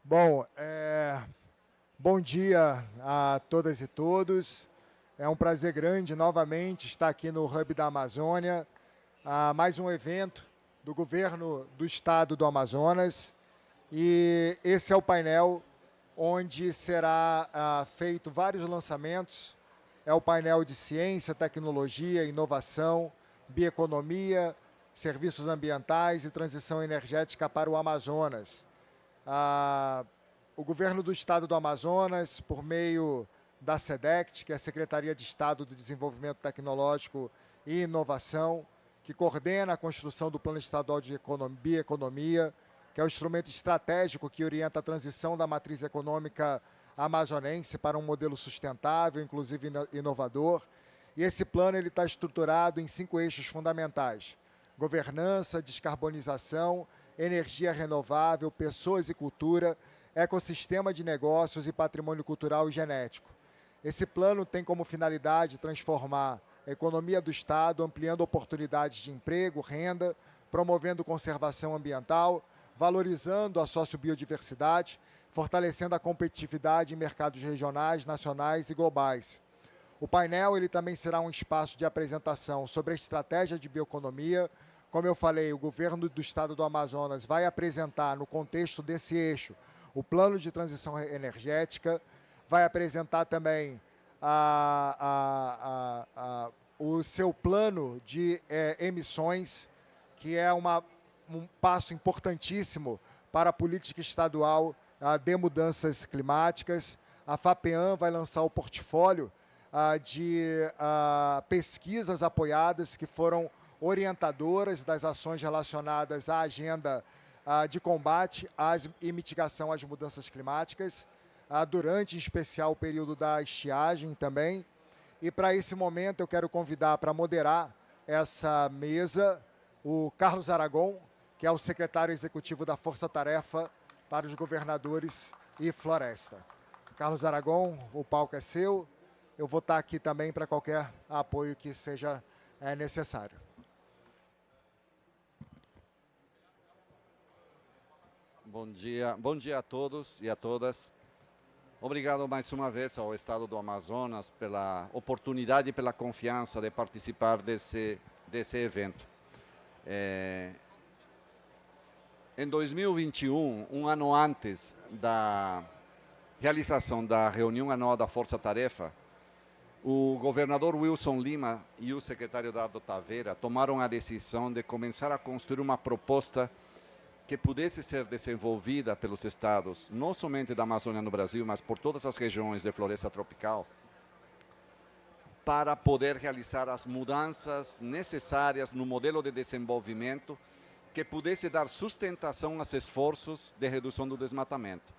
Bom, bom dia a todas e todos. É um prazer grande novamente estar aqui no Hub da Amazônia, a mais um evento do governo do estado do Amazonas. E esse é o painel onde será feito vários lançamentos. É o painel de ciência, tecnologia, inovação, bioeconomia, serviços ambientais e transição energética para o Amazonas. Ah, o governo do estado do Amazonas, por meio da SEDECT, que é a Secretaria de Estado do Desenvolvimento Tecnológico e Inovação, que coordena a construção do Plano Estadual de Bioeconomia, que é o instrumento estratégico que orienta a transição da matriz econômica amazonense para um modelo sustentável, inclusive inovador. E esse plano está estruturado em 5 eixos fundamentais: governança, descarbonização, energia renovável, pessoas e cultura, ecossistema de negócios e patrimônio cultural e genético. Esse plano tem como finalidade transformar a economia do Estado, ampliando oportunidades de emprego, renda, promovendo conservação ambiental, valorizando a sociobiodiversidade, fortalecendo a competitividade em mercados regionais, nacionais e globais. O painel ele também será um espaço de apresentação sobre a estratégia de bioeconomia. Como eu falei, o governo do estado do Amazonas vai apresentar, no contexto desse eixo, o plano de transição energética, vai apresentar também o seu plano de emissões, que é um passo importantíssimo para a política estadual de mudanças climáticas. A FAPEAM vai lançar o portfólio de pesquisas apoiadas que foram orientadoras das ações relacionadas à agenda de combate e mitigação às mudanças climáticas, durante, em especial, o período da estiagem também. E para esse momento eu quero convidar para moderar essa mesa o Carlos Aragon, que é o secretário executivo da Força Tarefa para os Governadores e Floresta. Carlos Aragon, o palco é seu. Eu vou estar aqui também para qualquer apoio que seja necessário. Bom dia a todos e a todas. Obrigado mais uma vez ao Estado do Amazonas pela oportunidade e pela confiança de participar desse evento. Em 2021, um ano antes da realização da reunião anual da Força Tarefa, o governador Wilson Lima e o secretário Dardo Taveira tomaram a decisão de começar a construir uma proposta que pudesse ser desenvolvida pelos estados, não somente da Amazônia no Brasil, mas por todas as regiões de floresta tropical, para poder realizar as mudanças necessárias no modelo de desenvolvimento que pudesse dar sustentação aos esforços de redução do desmatamento.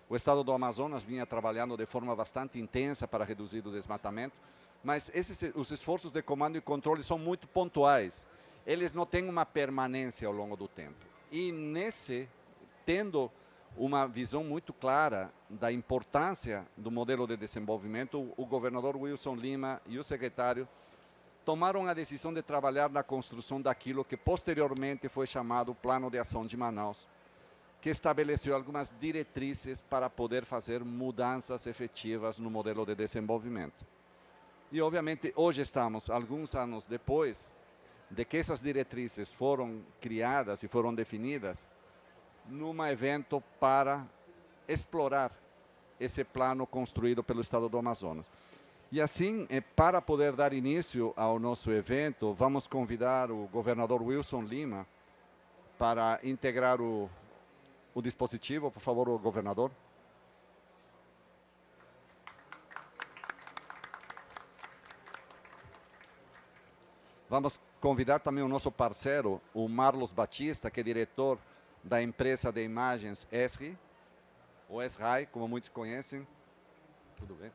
O estado do Amazonas vinha trabalhando de forma bastante intensa para reduzir o desmatamento, mas os esforços de comando e controle são muito pontuais. Eles não têm uma permanência ao longo do tempo. E tendo uma visão muito clara da importância do modelo de desenvolvimento, o governador Wilson Lima e o secretário tomaram a decisão de trabalhar na construção daquilo que posteriormente foi chamado Plano de Ação de Manaus, que estabeleceu algumas diretrizes para poder fazer mudanças efetivas no modelo de desenvolvimento. E, obviamente, hoje estamos, alguns anos depois de que essas diretrizes foram criadas e foram definidas, num evento para explorar esse plano construído pelo Estado do Amazonas. E assim, para poder dar início ao nosso evento, vamos convidar o governador Wilson Lima para integrar o dispositivo. Por favor, o governador. Vamos convidar também o nosso parceiro, o Marlos Batista, que é diretor da empresa de imagens ESRI, ou ESRAI, como muitos conhecem. Tudo bem?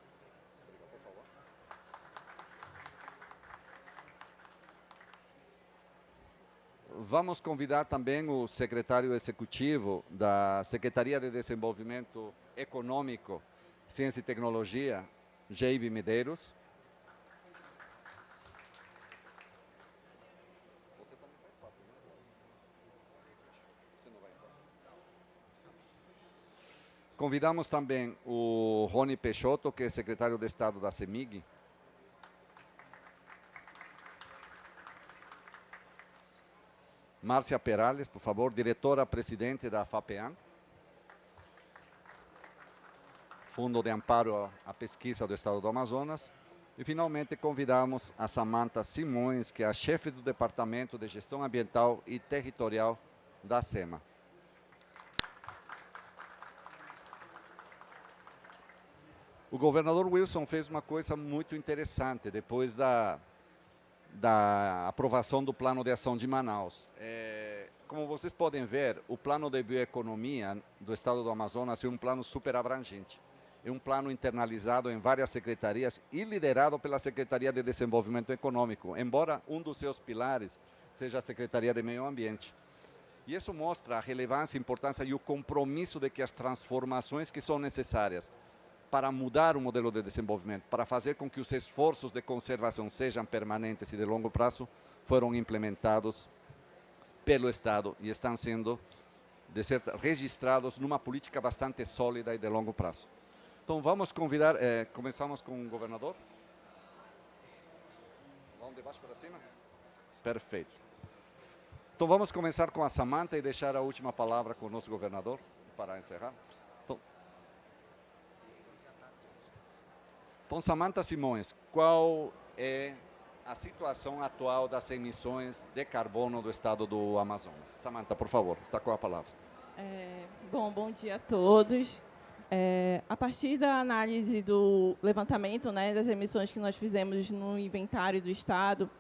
Vamos convidar também o secretário executivo da Secretaria de Desenvolvimento Econômico, Ciência e Tecnologia, Jeibe Medeiros. Você também faz parte, né? Você não vai entrar? Convidamos também o Rony Peixoto, que é secretário de Estado da CEMIG. Márcia Perales, por favor, diretora-presidente da FAPEAN, Fundo de Amparo à Pesquisa do Estado do Amazonas. E, finalmente, convidamos a Samantha Simões, que é a chefe do Departamento de Gestão Ambiental e Territorial da SEMA. O governador Wilson fez uma coisa muito interessante depois da aprovação do Plano de Ação de Manaus. Como vocês podem ver, o Plano de Bioeconomia do Estado do Amazonas é um plano super abrangente. É um plano internalizado em várias secretarias e liderado pela Secretaria de Desenvolvimento Econômico, embora um dos seus pilares seja a Secretaria de Meio Ambiente. E isso mostra a relevância, a importância e o compromisso de que as transformações que são necessárias para mudar o modelo de desenvolvimento, para fazer com que os esforços de conservação sejam permanentes e de longo prazo, foram implementados pelo Estado e estão sendo registrados numa política bastante sólida e de longo prazo. Então, vamos convidar, começamos com o governador. Vamos de baixo para cima? Perfeito. Então, vamos começar com a Samantha e deixar a última palavra com o nosso governador para encerrar. Então, Samantha Simões, qual é a situação atual das emissões de carbono do estado do Amazonas? Samantha, por favor, está com a palavra. Bom dia a todos. A partir da análise do levantamento, né, das emissões que nós fizemos no inventário do estado,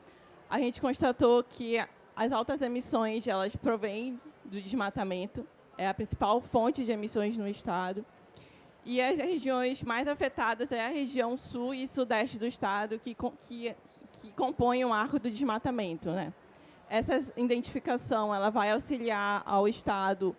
a gente constatou que as altas emissões elas provêm do desmatamento, é a principal fonte de emissões no estado. E as regiões mais afetadas é a região sul e sudeste do estado, que compõem o arco do desmatamento, né? Essa identificação ela vai auxiliar ao estado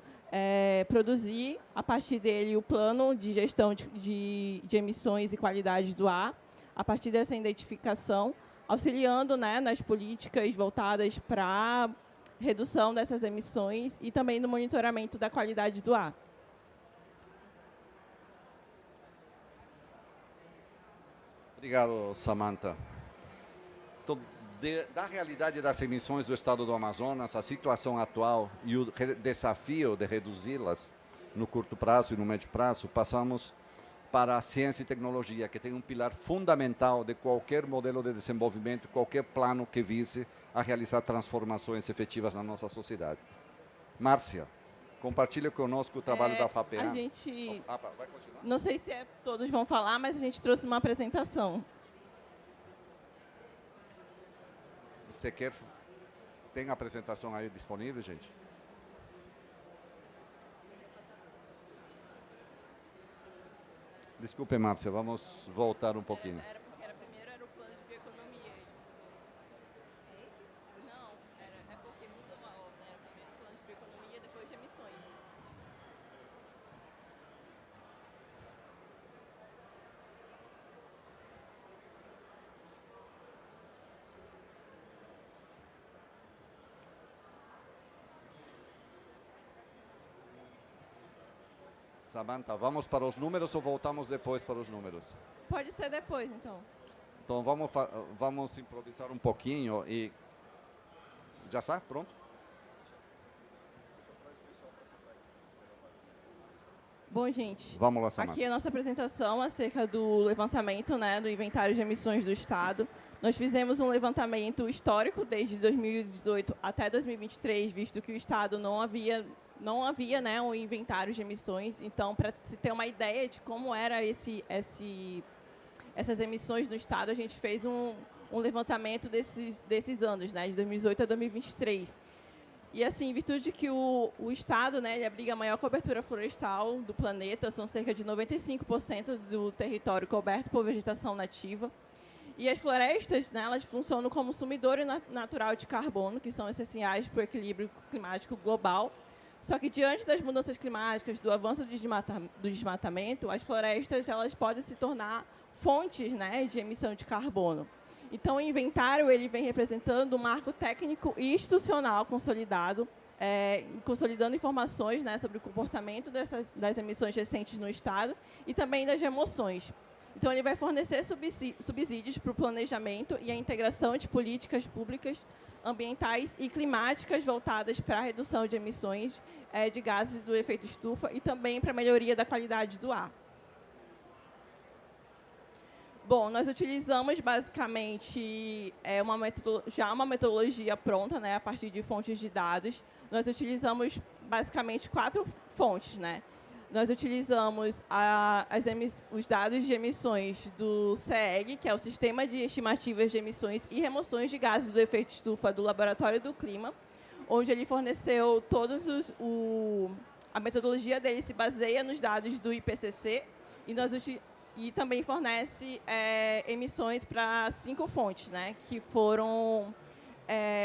produzir, a partir dele, o plano de gestão de emissões e qualidade do ar, a partir dessa identificação, auxiliando, né, nas políticas voltadas para a redução dessas emissões e também no monitoramento da qualidade do ar. Obrigado, Samantha. Então, da realidade das emissões do estado do Amazonas, a situação atual e o desafio de reduzi-las no curto prazo e no médio prazo, passamos para a ciência e tecnologia, que tem um pilar fundamental de qualquer modelo de desenvolvimento, qualquer plano que vise a realizar transformações efetivas na nossa sociedade. Márcia, compartilhe conosco o trabalho da FAPEAN. A gente, vai continuar? Não sei se todos vão falar, mas a gente trouxe uma apresentação. Você quer... Tem a apresentação aí disponível, gente? Desculpe, Márcia, vamos voltar um pouquinho. Primeiro era o plano de bioeconomia. É esse? Não, é porque mudou a ordem. Era primeiro o plano de bioeconomia, depois de emissões. Samantha, vamos para os números ou voltamos depois para os números? Pode ser depois, então. Então vamos improvisar um pouquinho e... Já está? Pronto? Bom, gente, vamos lá, Samantha. Aqui é a nossa apresentação acerca do levantamento, né, do inventário de emissões do Estado. Nós fizemos um levantamento histórico desde 2018 até 2023, visto que o Estado não havia, né, um inventário de emissões. Então, para se ter uma ideia de como era essas emissões no Estado, a gente fez um levantamento desses anos, né, de 2018 a 2023. E, assim, em virtude que o Estado, né, ele abriga a maior cobertura florestal do planeta, são cerca de 95% do território coberto por vegetação nativa. E as florestas, né, elas funcionam como sumidor natural de carbono, que são essenciais para o equilíbrio climático global. Só que, diante das mudanças climáticas, do avanço do desmatamento, as florestas elas podem se tornar fontes, né, de emissão de carbono. Então, o inventário ele vem representando um marco técnico e institucional consolidado consolidando informações, né, sobre o comportamento das emissões recentes no Estado e também das remoções. Então, ele vai fornecer subsídios para o planejamento e a integração de políticas públicas ambientais e climáticas voltadas para a redução de emissões de gases do efeito estufa e também para a melhoria da qualidade do ar. Bom, nós utilizamos basicamente uma metodologia pronta, né, a partir de fontes de dados. Nós utilizamos basicamente 4 fontes, né? Nós utilizamos os dados de emissões do CEG, que é o Sistema de Estimativas de Emissões e Remoções de Gases do Efeito Estufa do Laboratório do Clima, onde ele forneceu a metodologia dele se baseia nos dados do IPCC e também fornece emissões para 5 fontes, né, que foram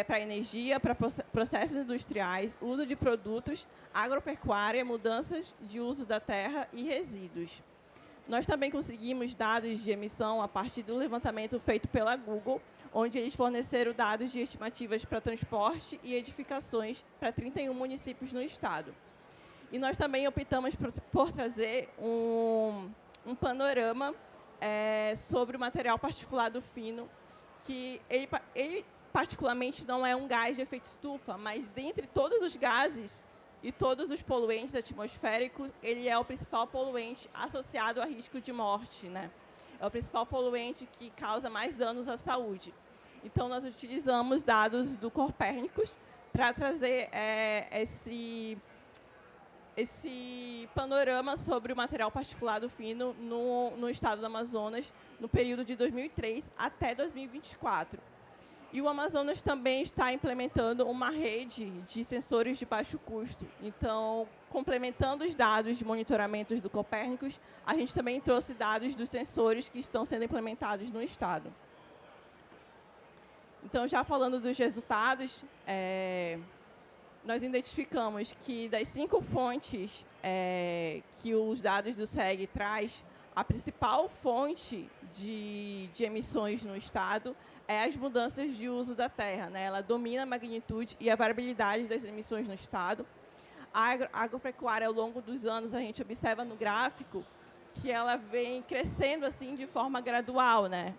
para energia, para processos industriais, uso de produtos, agropecuária, mudanças de uso da terra e resíduos. Nós também conseguimos dados de emissão a partir do levantamento feito pela Google, onde eles forneceram dados de estimativas para transporte e edificações para 31 municípios no estado. E nós também optamos por trazer um panorama sobre o material particulado fino, que ele particularmente não é um gás de efeito estufa, mas dentre todos os gases e todos os poluentes atmosféricos, ele é o principal poluente associado a risco de morte, né? É o principal poluente que causa mais danos à saúde. Então, nós utilizamos dados do Copérnicos para trazer esse panorama sobre o material particulado fino no estado do Amazonas, no período de 2003 até 2024. E o Amazonas também está implementando uma rede de sensores de baixo custo. Então, complementando os dados de monitoramentos do Copérnicos, a gente também trouxe dados dos sensores que estão sendo implementados no estado. Então, já falando dos resultados, nós identificamos que das 5 fontes que os dados do CEG traz, a principal fonte de emissões no estado é as mudanças de uso da terra, né? Ela domina a magnitude e a variabilidade das emissões no estado. A agropecuária, ao longo dos anos, a gente observa no gráfico que ela vem crescendo assim de forma gradual, né?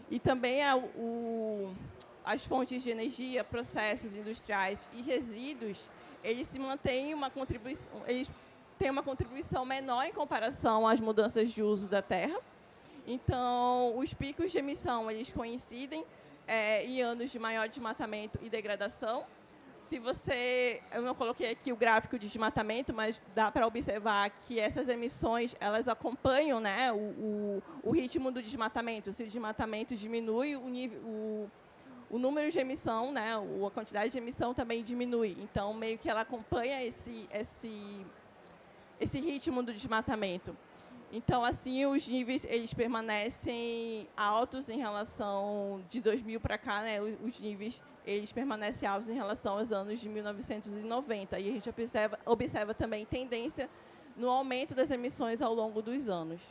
E também as fontes de energia, processos industriais e resíduos, eles se mantêm eles têm uma contribuição menor em comparação às mudanças de uso da terra. Então, os picos de emissão, eles coincidem em anos de maior desmatamento e degradação. Eu não coloquei aqui o gráfico de desmatamento, mas dá para observar que essas emissões, elas acompanham, né, o ritmo do desmatamento. Se o desmatamento diminui, o número de emissão, né, a quantidade de emissão também diminui. Então, meio que ela acompanha esse ritmo do desmatamento. Então, assim, os níveis eles permanecem altos em relação de 2000 para cá, né? Os níveis eles permanecem altos em relação aos anos de 1990. E a gente observa também tendência no aumento das emissões ao longo dos anos.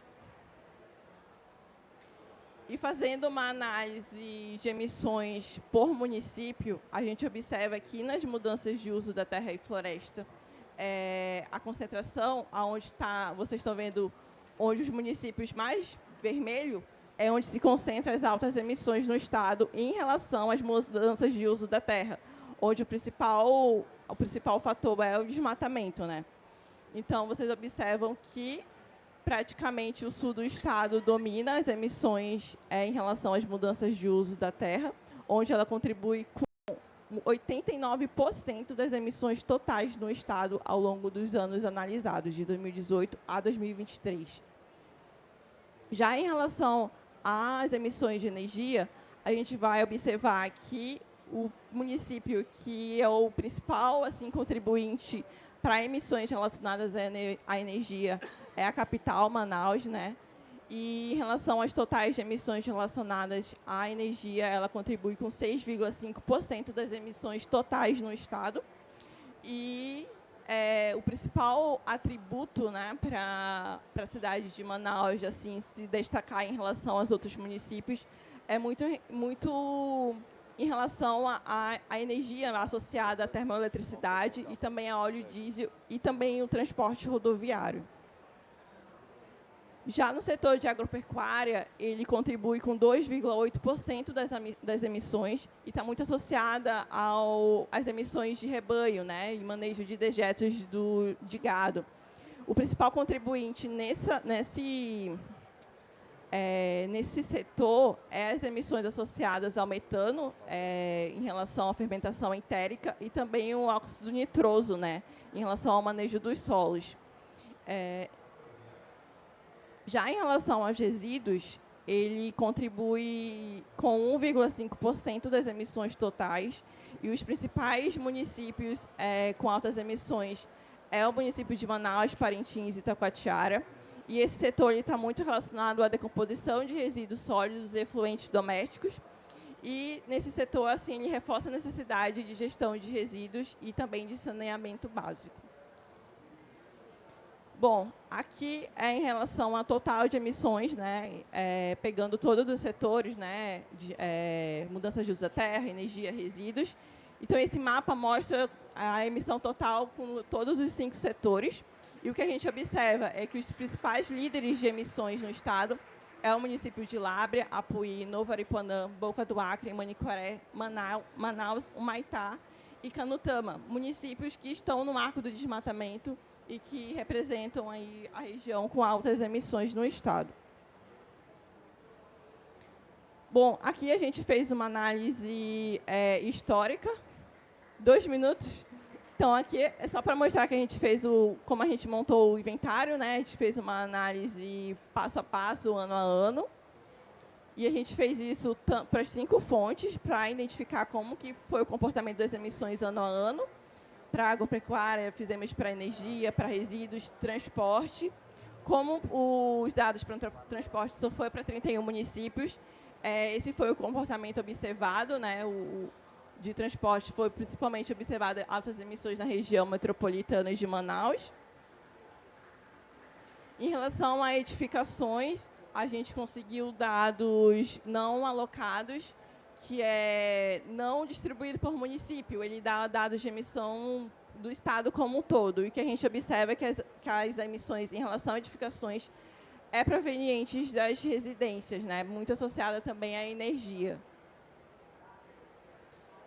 E fazendo uma análise de emissões por município, a gente observa que nas mudanças de uso da terra e floresta, a concentração, vocês estão vendo, onde os municípios mais vermelho é onde se concentram as altas emissões no estado em relação às mudanças de uso da terra, onde o principal fator é o desmatamento, né? Então, vocês observam que praticamente o sul do estado domina as emissões em relação às mudanças de uso da terra, onde ela contribui com 89% das emissões totais no estado ao longo dos anos analisados, de 2018 a 2023. Já em relação às emissões de energia, a gente vai observar que o município que é o principal assim, contribuinte para emissões relacionadas à energia é a capital, Manaus, né? E em relação às totais de emissões relacionadas à energia, ela contribui com 6,5% das emissões totais no estado. E o principal atributo, né, para a cidade de Manaus assim, se destacar em relação aos outros municípios é muito em relação à energia associada à termoeletricidade e também a óleo diesel e também o transporte rodoviário. Já no setor de agropecuária, ele contribui com 2,8% das emissões e está muito associada às emissões de rebanho, né, e manejo de dejetos de gado. O principal contribuinte nesse setor é as emissões associadas ao metano, em relação à fermentação entérica, e também o óxido nitroso, né, em relação ao manejo dos solos. Já em relação aos resíduos, ele contribui com 1,5% das emissões totais, e os principais municípios com altas emissões é o município de Manaus, Parintins e Taquatiara. E esse setor está muito relacionado à decomposição de resíduos sólidos e efluentes domésticos. E, nesse setor, assim, ele reforça a necessidade de gestão de resíduos e também de saneamento básico. Bom, aqui é em relação ao total de emissões, né, pegando todos os setores, né, de mudanças de uso da terra, energia, resíduos. Então, esse mapa mostra a emissão total com todos os 5 setores. E o que a gente observa é que os principais líderes de emissões no estado é o município de Lábrea, Apuí, Novo Aripuanã, Boca do Acre, Manicoré, Manaus, Humaitá e Canutama, municípios que estão no marco do desmatamento e que representam aí a região com altas emissões no estado. Bom, aqui a gente fez uma análise histórica. 2 minutos. Então, aqui é só para mostrar que a gente fez como a gente montou o inventário, né? A gente fez uma análise passo a passo, ano a ano. E a gente fez isso para as 5 fontes, para identificar como que foi o comportamento das emissões ano a ano. Para agropecuária, fizemos para energia, para resíduos, transporte. Como os dados para o transporte só foi para 31 municípios, esse foi o comportamento observado, né? De transporte foi principalmente observado altas emissões na região metropolitana de Manaus. Em relação a edificações, a gente conseguiu dados não alocados, que é não distribuído por município. Ele dá dados de emissão do estado como um todo. E o que a gente observa é que as emissões em relação a edificações provenientes das residências, né? Muito associada também à energia.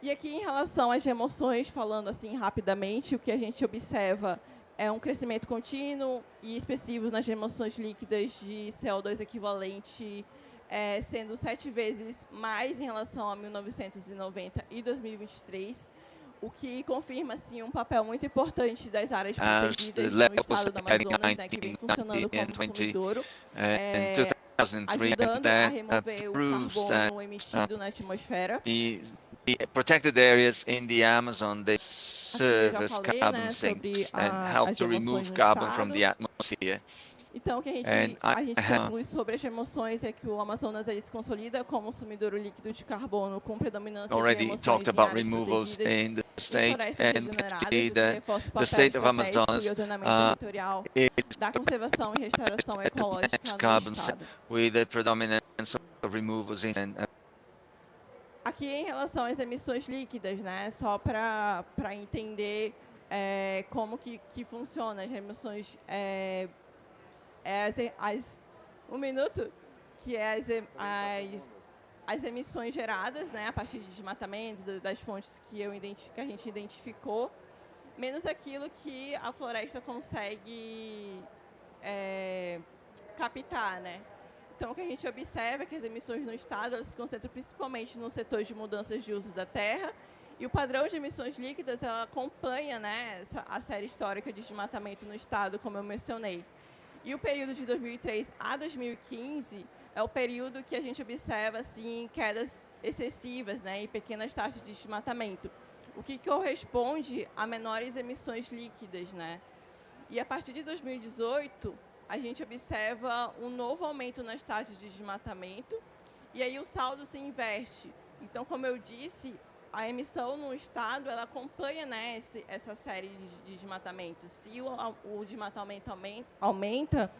E aqui, em relação às remoções, falando assim rapidamente, o que a gente observa é um crescimento contínuo e expressivo nas remoções líquidas de CO2 equivalente, sendo 7 vezes mais em relação a 1990 e 2023, o que confirma assim, um papel muito importante das áreas protegidas no estado do Amazonas, né, que vem funcionando como sumidouro, ajudando a remover o carbono emitido na atmosfera. The protected areas in the Amazon, they serve as carbon sinks and help to remove carbon from the atmosphere. Então, o que a gente conclui sobre as remoções é que o Amazonas se consolida como sumidouro líquido de carbono com predominância de remoções talked about removals in the state, and the state of Amazonas da conservação e restauração ecológica carbon no estado. with the predominance of removals in Aqui, em relação às emissões líquidas, né, só para entender como que funciona as emissões, um minuto, que é as emissões geradas, né, a partir de desmatamento, das fontes que a gente identificou, menos aquilo que a floresta consegue captar, né? Então, o que a gente observa é que as emissões no estado elas se concentram principalmente no setor de mudanças de uso da terra, e o padrão de emissões líquidas ela acompanha, né, a série histórica de desmatamento no estado, como eu mencionei. E o período de 2003 a 2015 é o período que a gente observa assim, quedas excessivas, né, e pequenas taxas de desmatamento, o que corresponde a menores emissões líquidas, né? E a partir de 2018, a gente observa um novo aumento nas taxas de desmatamento, e aí o saldo se inverte. Então, como eu disse, a emissão no estado ela acompanha, né, essa série de desmatamentos. Se o desmatamento aumenta,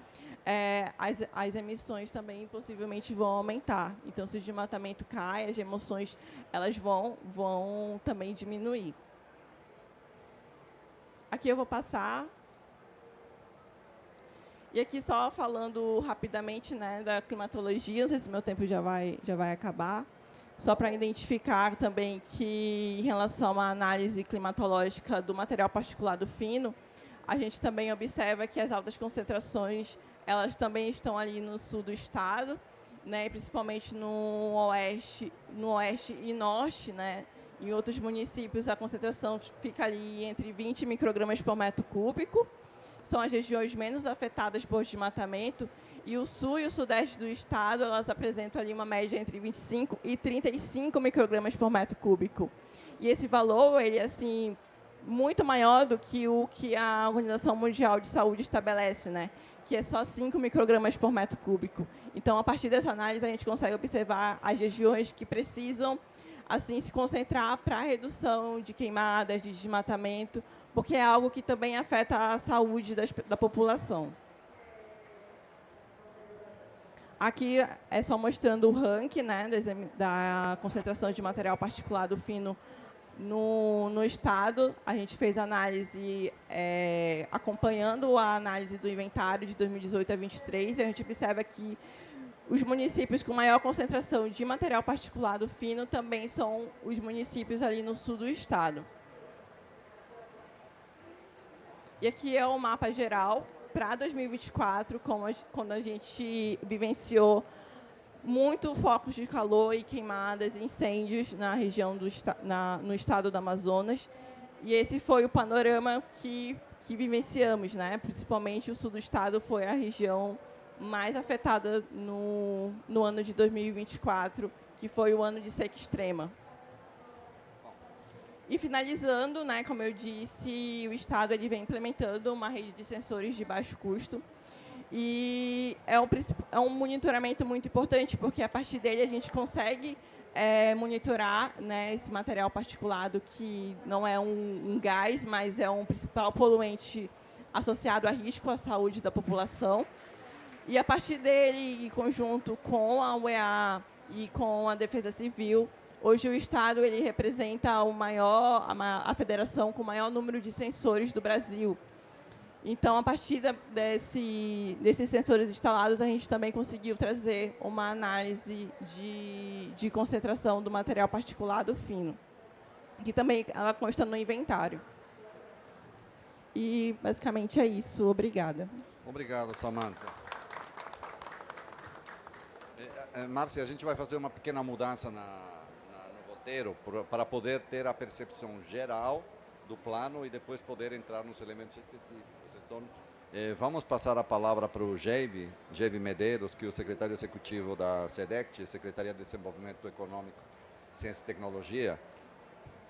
as emissões também possivelmente vão aumentar. Então, se o desmatamento cai, as emissões elas vão também diminuir. Aqui eu vou passar. E aqui só falando rapidamente, né, da climatologia, não sei se meu tempo já vai acabar, só para identificar também que, em relação à análise climatológica do material particulado fino, a gente também observa que as altas concentrações, elas também estão ali no sul do estado, né, principalmente no oeste e norte, né. Em outros municípios, a concentração fica ali entre 20 microgramas por metro cúbico. São as regiões menos afetadas por desmatamento, e o sul e o sudeste do estado, elas apresentam ali uma média entre 25 e 35 microgramas por metro cúbico. E esse valor, ele é assim, muito maior do que o que a Organização Mundial de Saúde estabelece, né? Que é só 5 microgramas por metro cúbico. Então, a partir dessa análise, a gente consegue observar as regiões que precisam assim, se concentrar para a redução de queimadas, de desmatamento, porque é algo que também afeta a saúde da população. Aqui é só mostrando o ranking, né, da concentração de material particulado fino no estado. A gente fez análise, acompanhando a análise do inventário de 2018 a 2023, e a gente observa que os municípios com maior concentração de material particulado fino também são os municípios ali no sul do estado. E aqui é o mapa geral para 2024, quando a gente vivenciou muito focos de calor e queimadas, incêndios na região no estado do Amazonas. E esse foi o panorama que vivenciamos, né? Principalmente o sul do estado foi a região mais afetada no ano de 2024, que foi o ano de seca extrema. E finalizando, né, como eu disse, o Estado ele vem implementando uma rede de sensores de baixo custo, e é um monitoramento muito importante, porque a partir dele a gente consegue monitorar, né, esse material particulado, que não é um gás, mas é um principal poluente associado a risco à saúde da população. E a partir dele, em conjunto com a UEA e com a Defesa Civil, hoje o Estado ele representa a federação com o maior número de sensores do Brasil. Então, a partir desses sensores instalados, a gente também conseguiu trazer uma análise de concentração do material particulado fino, que também ela consta no inventário. E, basicamente, é isso. Obrigada. Obrigado, Samantha. Márcia, a gente vai fazer uma pequena mudança no roteiro para poder ter a percepção geral do plano e depois poder entrar nos elementos específicos. Então, vamos passar a palavra para o Geibe Medeiros, que é o secretário executivo da SEDECT, Secretaria de Desenvolvimento Econômico, Ciência e Tecnologia,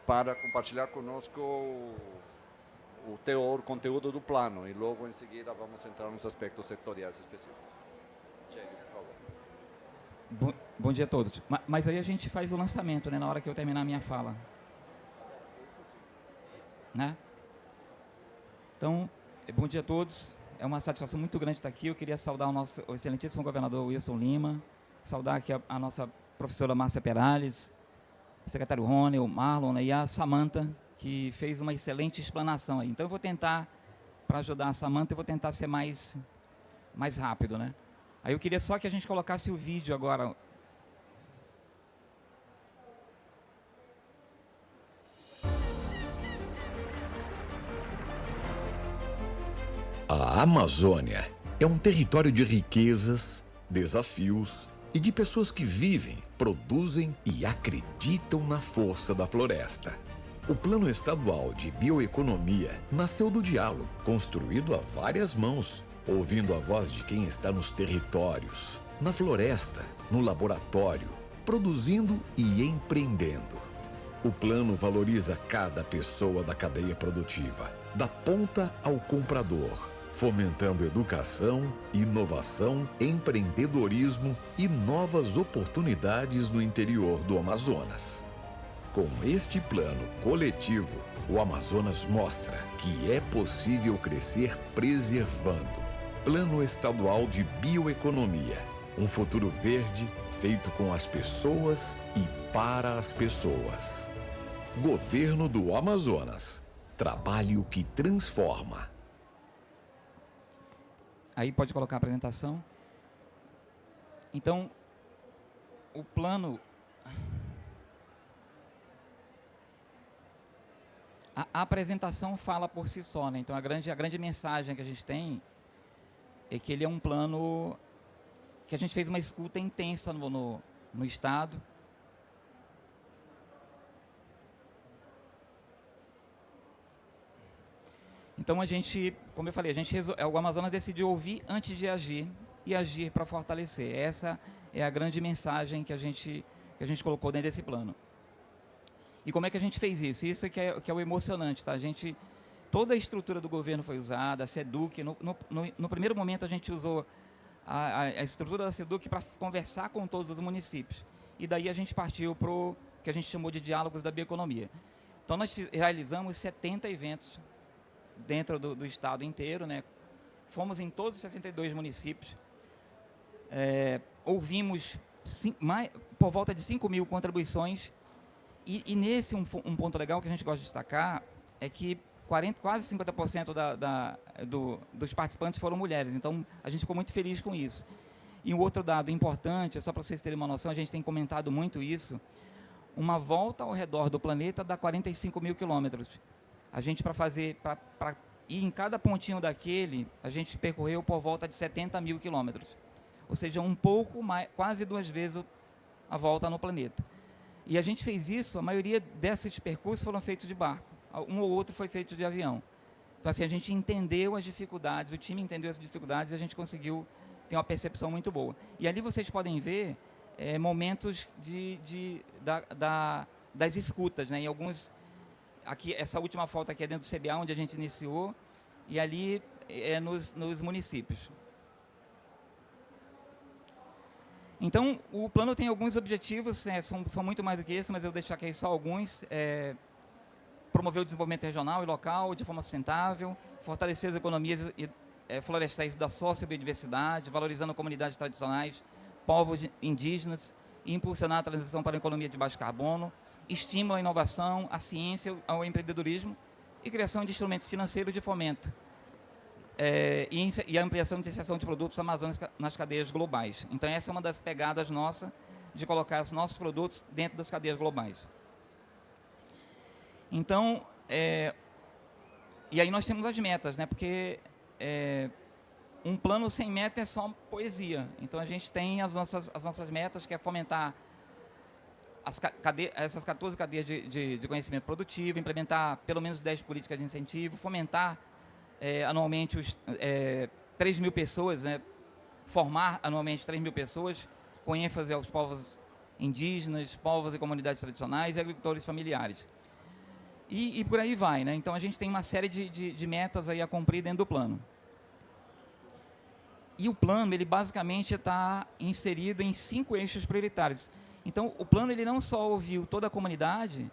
para compartilhar conosco o conteúdo do plano, e logo em seguida vamos entrar nos aspectos setoriais específicos. Geibe, por favor. Bom dia a todos. Mas aí a gente faz o lançamento, né, na hora que eu terminar a minha fala. Né? Então, bom dia a todos. É uma satisfação muito grande estar aqui. Eu queria saudar o excelentíssimo governador Wilson Lima, saudar aqui a nossa professora Márcia Perales, o secretário Rony, o Marlon, né, e a Samantha, que fez uma excelente explanação aí. Então, eu vou tentar, para ajudar a Samantha, eu vou tentar ser mais rápido, né? Aí eu queria só que a gente colocasse o vídeo agora. A Amazônia é um território de riquezas, desafios e de pessoas que vivem, produzem e acreditam na força da floresta. O Plano Estadual de Bioeconomia nasceu do diálogo, construído a várias mãos, ouvindo a voz de quem está nos territórios, na floresta, no laboratório, produzindo e empreendendo. O plano valoriza cada pessoa da cadeia produtiva, da ponta ao comprador, fomentando educação, inovação, empreendedorismo e novas oportunidades no interior do Amazonas. Com este plano coletivo, o Amazonas mostra que é possível crescer preservando, Plano Estadual de Bioeconomia. Um futuro verde feito com as pessoas e para as pessoas. Governo do Amazonas. Trabalho que transforma. Aí pode colocar a apresentação. Então, o plano... A apresentação fala por si só, né? Então, a grande mensagem que a gente tem é que ele é um plano que a gente fez uma escuta intensa no Estado. Então, a gente, como eu falei, o Amazonas decidiu ouvir antes de agir e agir para fortalecer. Essa é a grande mensagem que a gente colocou dentro desse plano. E como é que a gente fez isso? Isso que é o emocionante, tá? Toda a estrutura do governo foi usada, a SEDUC. No primeiro momento, a gente usou a estrutura da SEDUC para conversar com todos os municípios. E daí a gente partiu para o que a gente chamou de diálogos da bioeconomia. Então, nós realizamos 70 eventos dentro do estado inteiro, né? Fomos em todos os 62 municípios. Ouvimos por volta de 5 mil contribuições. E nesse, um ponto legal que a gente gosta de destacar é que quase 50% dos participantes foram mulheres. Então, a gente ficou muito feliz com isso. E um outro dado importante, só para vocês terem uma noção, a gente tem comentado muito isso, uma volta ao redor do planeta dá 45 mil quilômetros. A gente, para ir em cada pontinho daquele, a gente percorreu por volta de 70 mil quilômetros. Ou seja, um pouco mais, quase 2 vezes a volta no planeta. E a gente fez isso, a maioria desses percursos foram feitos de barco. Um ou outro foi feito de avião. Então, assim, a gente entendeu as dificuldades, o time entendeu as dificuldades e a gente conseguiu ter uma percepção muito boa. E ali vocês podem ver momentos das escutas, né? Em alguns... Aqui, essa última foto aqui é dentro do CBA, onde a gente iniciou, e ali nos municípios. Então, o plano tem alguns objetivos, são muito mais do que esse, mas eu destaquei só alguns. Promover o desenvolvimento regional e local de forma sustentável, fortalecer as economias florestais da sociobiodiversidade, valorizando comunidades tradicionais, povos indígenas, e impulsionar a transição para a economia de baixo carbono, estímulo à inovação, à ciência, ao empreendedorismo e criação de instrumentos financeiros de fomento. E a ampliação e iniciação de produtos amazônicos nas cadeias globais. Então, essa é uma das pegadas nossas de colocar os nossos produtos dentro das cadeias globais. Então, e aí nós temos as metas, né? Porque um plano sem meta é só poesia. Então, a gente tem as nossas metas, que é fomentar essas 14 cadeias de conhecimento produtivo, implementar pelo menos 10 políticas de incentivo, fomentar anualmente 3 mil pessoas, né? Formar anualmente 3 mil pessoas, com ênfase aos povos indígenas, povos e comunidades tradicionais e agricultores familiares. E por aí vai, né? Então, a gente tem uma série de metas aí a cumprir dentro do plano. E o plano, ele basicamente está inserido em 5 eixos prioritários. Então, o plano, ele não só ouviu toda a comunidade,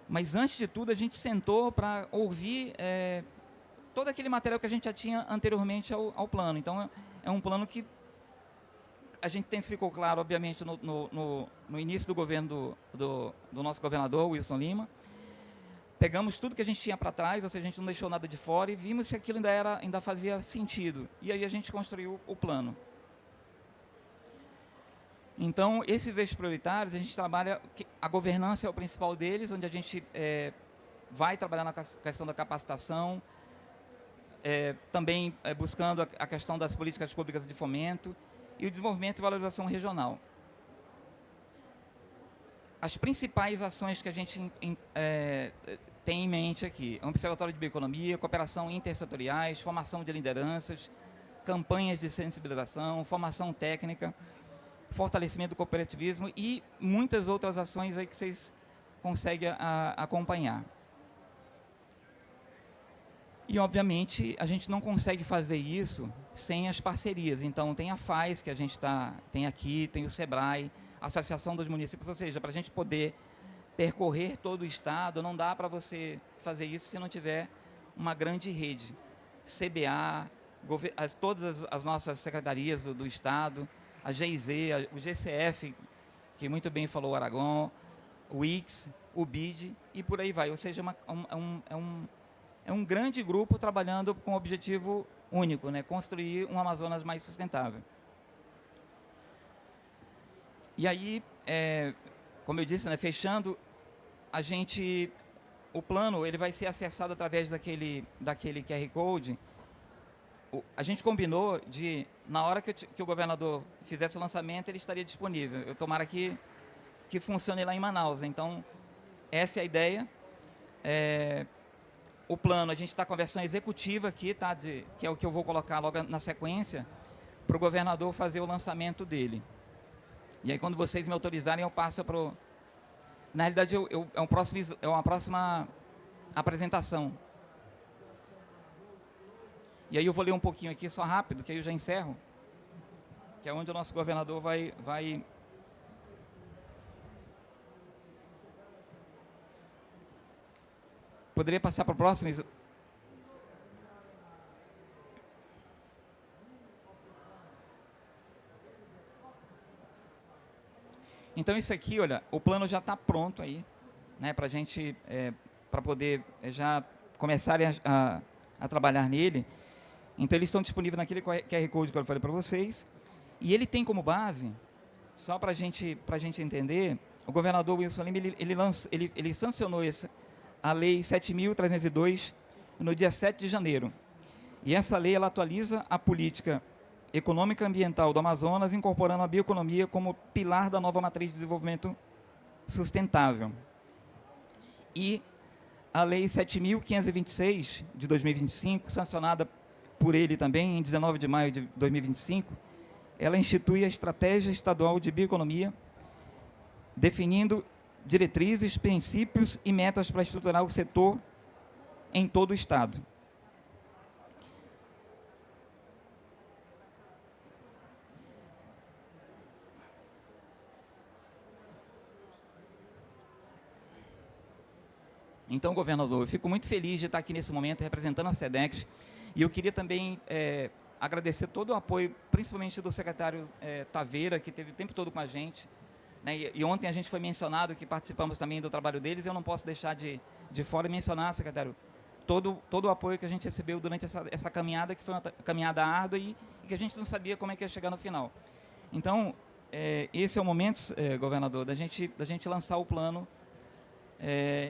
mas, antes de tudo, a gente sentou para ouvir todo aquele material que a gente já tinha anteriormente ao plano. Então, é um plano que a gente ficou claro, obviamente, no início do governo do nosso governador, Wilson Lima. Pegamos tudo que a gente tinha para trás, ou seja, a gente não deixou nada de fora, e vimos se aquilo ainda fazia sentido. E aí a gente construiu o plano. Então, esses eixos prioritários, a gente trabalha... A governança é o principal deles, onde a gente vai trabalhar na questão da capacitação, também buscando a questão das políticas públicas de fomento e o desenvolvimento e valorização regional. As principais ações que a gente tem em mente aqui: Observatório de Bioeconomia, cooperação intersetoriais, formação de lideranças, campanhas de sensibilização, formação técnica, fortalecimento do cooperativismo e muitas outras ações aí que vocês conseguem acompanhar. E, obviamente, a gente não consegue fazer isso sem as parcerias. Então, tem a FAES, que a gente tem aqui, tem o SEBRAE, a Associação dos Municípios, ou seja, para a gente poder percorrer todo o estado, não dá para você fazer isso se não tiver uma grande rede. CBA, todas as nossas secretarias do Estado, a GIZ, o GCF, que muito bem falou o Aragão, o IX, o BID e por aí vai. Ou seja, é um grande grupo trabalhando com um objetivo único, né? Construir um Amazonas mais sustentável. E aí, como eu disse, né, fechando, o plano ele vai ser acessado através daquele QR Code. A gente combinou de, na hora que o governador fizesse o lançamento, ele estaria disponível. Eu tomara que funcione lá em Manaus. Então, essa é a ideia. O plano, a gente está com a versão executiva aqui, tá, que é o que eu vou colocar logo na sequência, para o governador fazer o lançamento dele. E aí, quando vocês me autorizarem, eu passo para o... Na realidade, é uma próxima apresentação. E aí eu vou ler um pouquinho aqui, só rápido, que aí eu já encerro, que é onde o nosso governador vai... Poderia passar para o próximo? Então, isso aqui, olha, o plano já está pronto aí, né, para a gente, para poder já começarem a trabalhar nele. Então, eles estão disponíveis naquele QR Code que eu falei para vocês. E ele tem como base, só para a gente entender, o governador Wilson Lima, ele sancionou a Lei 7.302 no dia 7 de janeiro. E essa lei ela atualiza a política econômica e ambiental do Amazonas, incorporando a bioeconomia como pilar da nova matriz de desenvolvimento sustentável. E a Lei 7.526, de 2025, sancionada por ele também, em 19 de maio de 2025, ela institui a Estratégia Estadual de Bioeconomia, definindo diretrizes, princípios e metas para estruturar o setor em todo o Estado. Então, governador, eu fico muito feliz de estar aqui nesse momento representando a SEDEX e eu queria também agradecer todo o apoio, principalmente do secretário Taveira, que esteve o tempo todo com a gente, né? E ontem a gente foi mencionado que participamos também do trabalho deles, e eu não posso deixar de fora mencionar, secretário, todo o apoio que a gente recebeu durante essa caminhada, que foi uma caminhada árdua e que a gente não sabia como é que ia chegar no final. Então, esse é o momento, governador, da gente lançar o plano,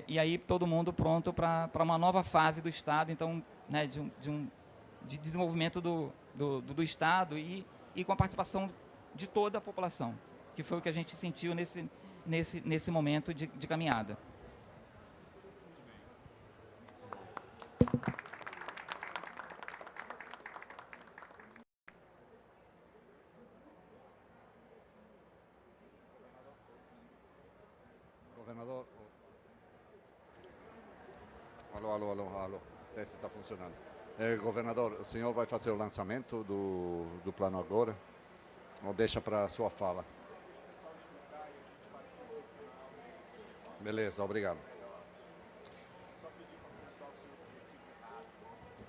e aí todo mundo pronto para uma nova fase do Estado, então, né, de desenvolvimento do Estado e com a participação de toda a população, que foi o que a gente sentiu nesse momento de caminhada. Governador. Alô. O teste está funcionando. Governador, o senhor vai fazer o lançamento do plano agora? Ou deixa para a sua fala? Beleza, obrigado.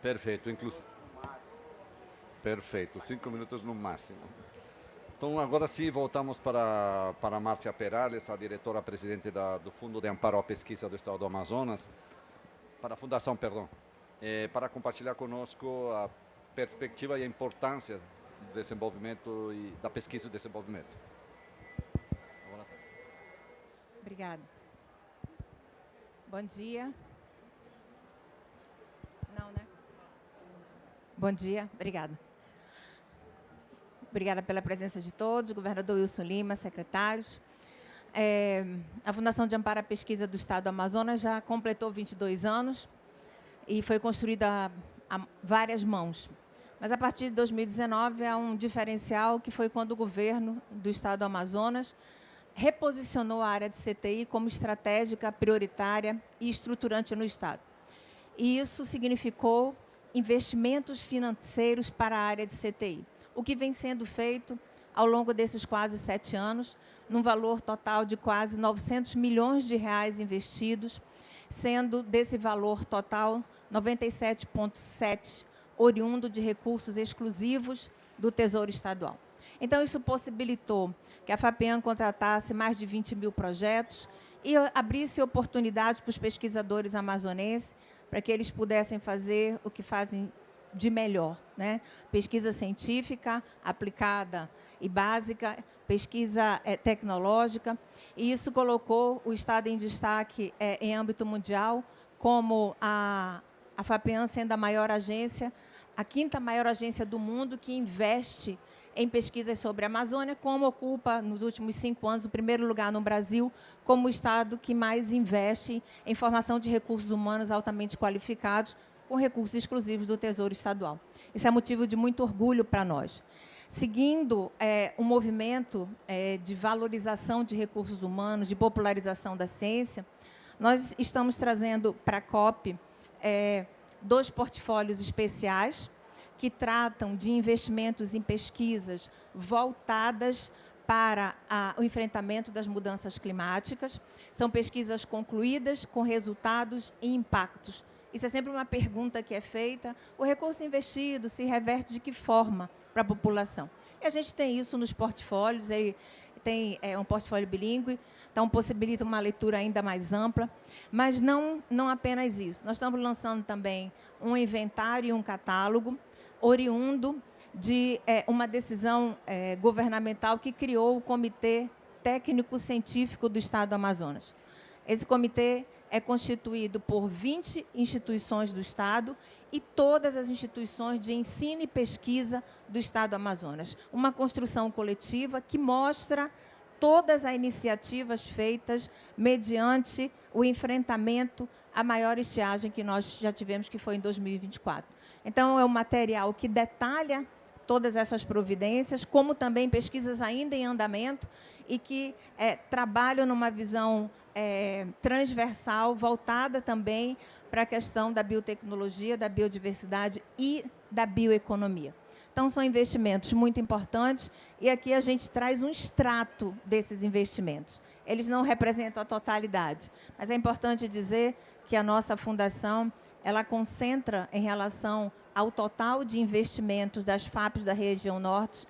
Perfeito, perfeito, 5 minutos no máximo. Então, agora sim, voltamos para a Márcia Perales, a diretora-presidente do Fundo de Amparo à Pesquisa do Estado do Amazonas, para a Fundação, perdão, para compartilhar conosco a perspectiva e a importância do desenvolvimento e da pesquisa e desenvolvimento. Obrigada. Bom dia. Não, né? Bom dia, obrigada. Obrigada pela presença de todos, governador Wilson Lima, secretários. A Fundação de Amparo à Pesquisa do Estado do Amazonas já completou 22 anos e foi construída a várias mãos. Mas, a partir de 2019, há um diferencial, que foi quando o governo do Estado do Amazonas reposicionou a área de CTI como estratégica, prioritária e estruturante no Estado. E isso significou investimentos financeiros para a área de CTI, o que vem sendo feito ao longo desses quase 7 anos, num valor total de quase 900 milhões de reais investidos, sendo desse valor total 97,7 oriundo de recursos exclusivos do Tesouro Estadual. Então, isso possibilitou que a FAPEAM contratasse mais de 20 mil projetos e abrisse oportunidades para os pesquisadores amazonenses para que eles pudessem fazer o que fazem de melhor, né? Pesquisa científica aplicada e básica, pesquisa tecnológica, e isso colocou o Estado em destaque em âmbito mundial, como a FAPEAM sendo a maior agência, a 5ª maior agência do mundo que investe em pesquisas sobre a Amazônia, como ocupa, nos últimos 5 anos, o primeiro lugar no Brasil, como o Estado que mais investe em formação de recursos humanos altamente qualificados, com recursos exclusivos do Tesouro Estadual. Isso é motivo de muito orgulho para nós. Seguindo um movimento de valorização de recursos humanos, de popularização da ciência, nós estamos trazendo para a COP 2 portfólios especiais, que tratam de investimentos em pesquisas voltadas para o enfrentamento das mudanças climáticas. São pesquisas concluídas, com resultados e impactos. Isso é sempre uma pergunta que é feita. O recurso investido se reverte de que forma para a população? E a gente tem isso nos portfólios, ele tem um portfólio bilíngue, então possibilita uma leitura ainda mais ampla, mas não apenas isso. Nós estamos lançando também um inventário e um catálogo, oriundo de uma decisão governamental que criou o Comitê Técnico-Científico do Estado do Amazonas. Esse comitê é constituído por 20 instituições do Estado e todas as instituições de ensino e pesquisa do Estado do Amazonas. Uma construção coletiva que mostra todas as iniciativas feitas mediante o enfrentamento à maior estiagem que nós já tivemos, que foi em 2024. Então, é um material que detalha todas essas providências, como também pesquisas ainda em andamento e que trabalham numa visão transversal, voltada também para a questão da biotecnologia, da biodiversidade e da bioeconomia. Então, são investimentos muito importantes e aqui a gente traz um extrato desses investimentos. Eles não representam a totalidade, mas é importante dizer que a nossa fundação ela concentra, em relação ao total de investimentos das FAPs da região norte,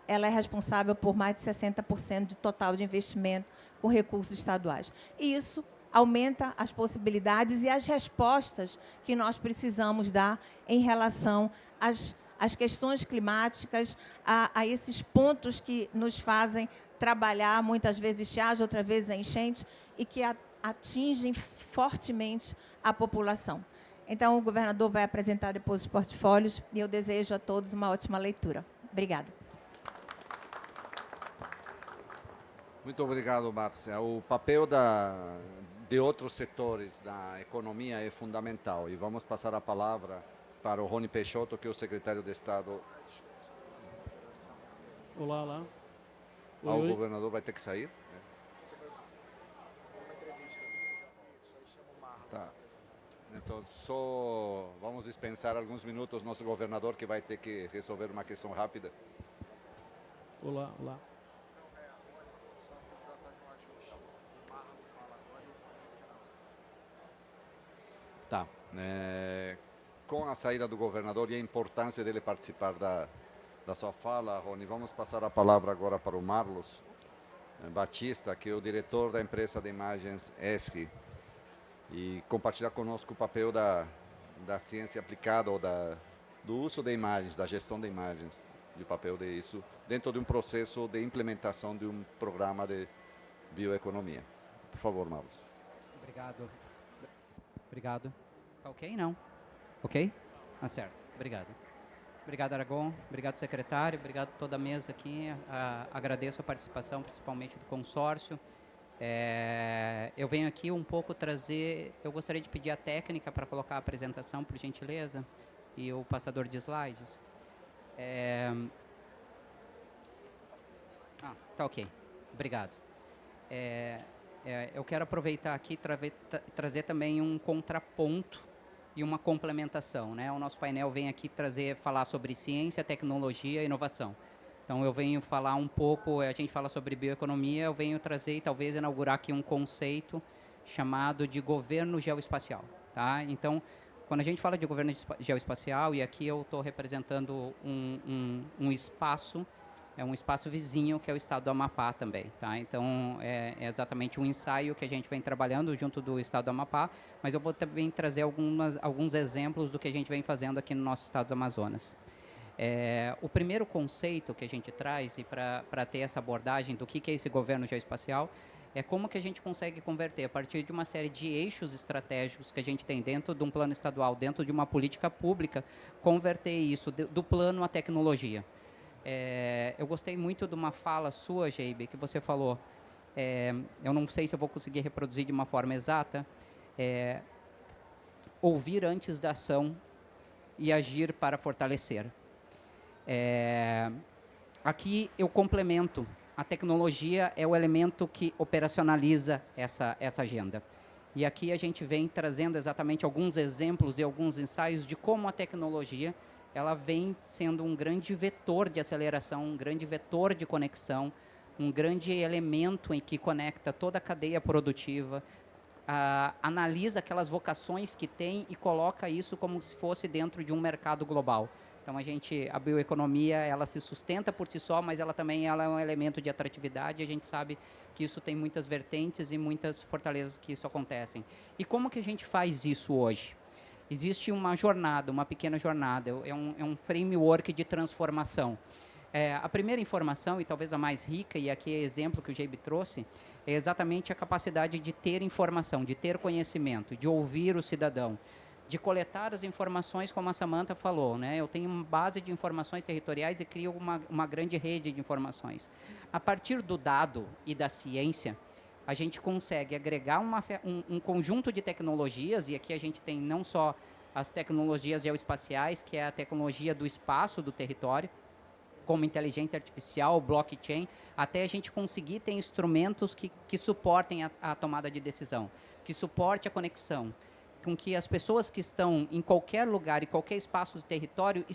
ela é responsável por mais de 60% do total de investimento com recursos estaduais. E isso aumenta as possibilidades e as respostas que nós precisamos dar em relação às questões climáticas, a esses pontos que nos fazem trabalhar, muitas vezes estiagem, outras vezes a enchente, e que atingem fortemente a população. Então, o governador vai apresentar depois os portfólios e eu desejo a todos uma ótima leitura. Obrigada. Muito obrigado, Márcia. O papel de outros setores da economia é fundamental. E vamos passar a palavra para o Rony Peixoto, que é o secretário de Estado. Olá, olá. O governador vai ter que sair? Tá. Então, só vamos dispensar alguns minutos nosso governador, que vai ter que resolver uma questão rápida. Olá, olá. Tá. Com a saída do governador e a importância dele participar da sua fala, Rony, vamos passar a palavra agora para o Marlos Batista, que é o diretor da empresa de imagens ESRI, e compartilhar conosco o papel da ciência aplicada ou do uso de imagens, da gestão de imagens, e o papel disso dentro de um processo de implementação de um programa de bioeconomia. Por favor, Marlos. Obrigado. Obrigado. Tá ok? Não? Ok? Ah, certo. Obrigado. Obrigado, Aragon. Obrigado, secretário. Obrigado a toda a mesa aqui. Agradeço a participação, principalmente do consórcio. Eu venho aqui um pouco trazer... Eu gostaria de pedir a técnica para colocar a apresentação, por gentileza, e o passador de slides. Tá ok. Obrigado. Eu quero aproveitar aqui e trazer também um contraponto e uma complementação, né? O nosso painel vem aqui falar sobre ciência, tecnologia e inovação. Então, eu venho falar um pouco, a gente fala sobre bioeconomia, eu venho trazer e talvez inaugurar aqui um conceito chamado de governo geoespacial, tá? Então, Quando a gente fala de governo geoespacial, e aqui eu estou representando um espaço, um espaço vizinho, que é o estado do Amapá também, tá? Então, é exatamente um ensaio que a gente vem trabalhando junto do estado do Amapá, mas eu vou também trazer alguns exemplos do que a gente vem fazendo aqui no nosso estado do Amazonas. O primeiro conceito que a gente traz, e para ter essa abordagem do que é esse governo geoespacial, é como que a gente consegue converter, a partir de uma série de eixos estratégicos que a gente tem dentro de um plano estadual, dentro de uma política pública, converter isso do plano à tecnologia. Eu gostei muito de uma fala sua, Geibe, que você falou, eu não sei se eu vou conseguir reproduzir de uma forma exata, ouvir antes da ação e agir para fortalecer. Aqui eu complemento. A tecnologia é o elemento que operacionaliza essa agenda. E aqui a gente vem trazendo exatamente alguns exemplos e alguns ensaios de como a tecnologia ela vem sendo um grande vetor de aceleração, um grande vetor de conexão, um grande elemento em que conecta toda a cadeia produtiva, analisa aquelas vocações que tem e coloca isso como se fosse dentro de um mercado global. Então, a bioeconomia, ela se sustenta por si só, mas ela também é um elemento de atratividade. A gente sabe que isso tem muitas vertentes e muitas fortalezas que isso acontecem. E como que a gente faz isso hoje? Existe uma jornada, uma pequena jornada, é um framework de transformação. A primeira informação, e talvez a mais rica, e aqui é exemplo que o Geibe trouxe, é exatamente a capacidade de ter informação, de ter conhecimento, de ouvir o cidadão, de coletar as informações, como a Samantha falou, né? Eu tenho uma base de informações territoriais e crio uma grande rede de informações. A partir do dado e da ciência, a gente consegue agregar um conjunto de tecnologias, e aqui a gente tem não só as tecnologias geoespaciais, que é a tecnologia do espaço do território, como inteligência artificial, blockchain, até a gente conseguir ter instrumentos que suportem a tomada de decisão, que suporte a conexão, com que as pessoas que estão em qualquer lugar, em qualquer espaço do território,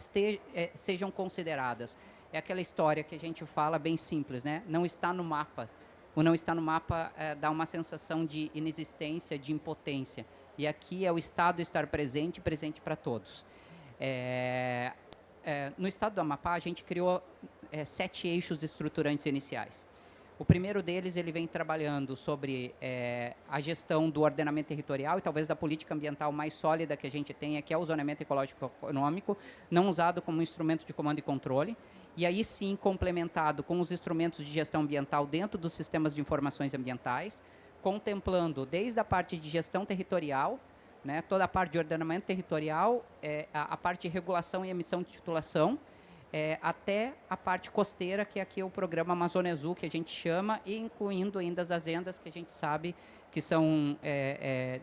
sejam consideradas. É aquela história que a gente fala bem simples, né? Não está no mapa. O não está no mapa dá uma sensação de inexistência, de impotência. E aqui é o Estado estar presente, presente para todos. No estado do Amapá, a gente criou 7 eixos estruturantes iniciais. O primeiro deles, ele vem trabalhando sobre a gestão do ordenamento territorial e talvez da política ambiental mais sólida que a gente tem, que é o zoneamento ecológico-econômico, não usado como instrumento de comando e controle, e aí sim complementado com os instrumentos de gestão ambiental dentro dos sistemas de informações ambientais, contemplando desde a parte de gestão territorial, né, toda a parte de ordenamento territorial, a parte de regulação e emissão de titulação, até a parte costeira, que é aqui o programa Amazônia Azul, que a gente chama, e incluindo ainda as agendas que a gente sabe que são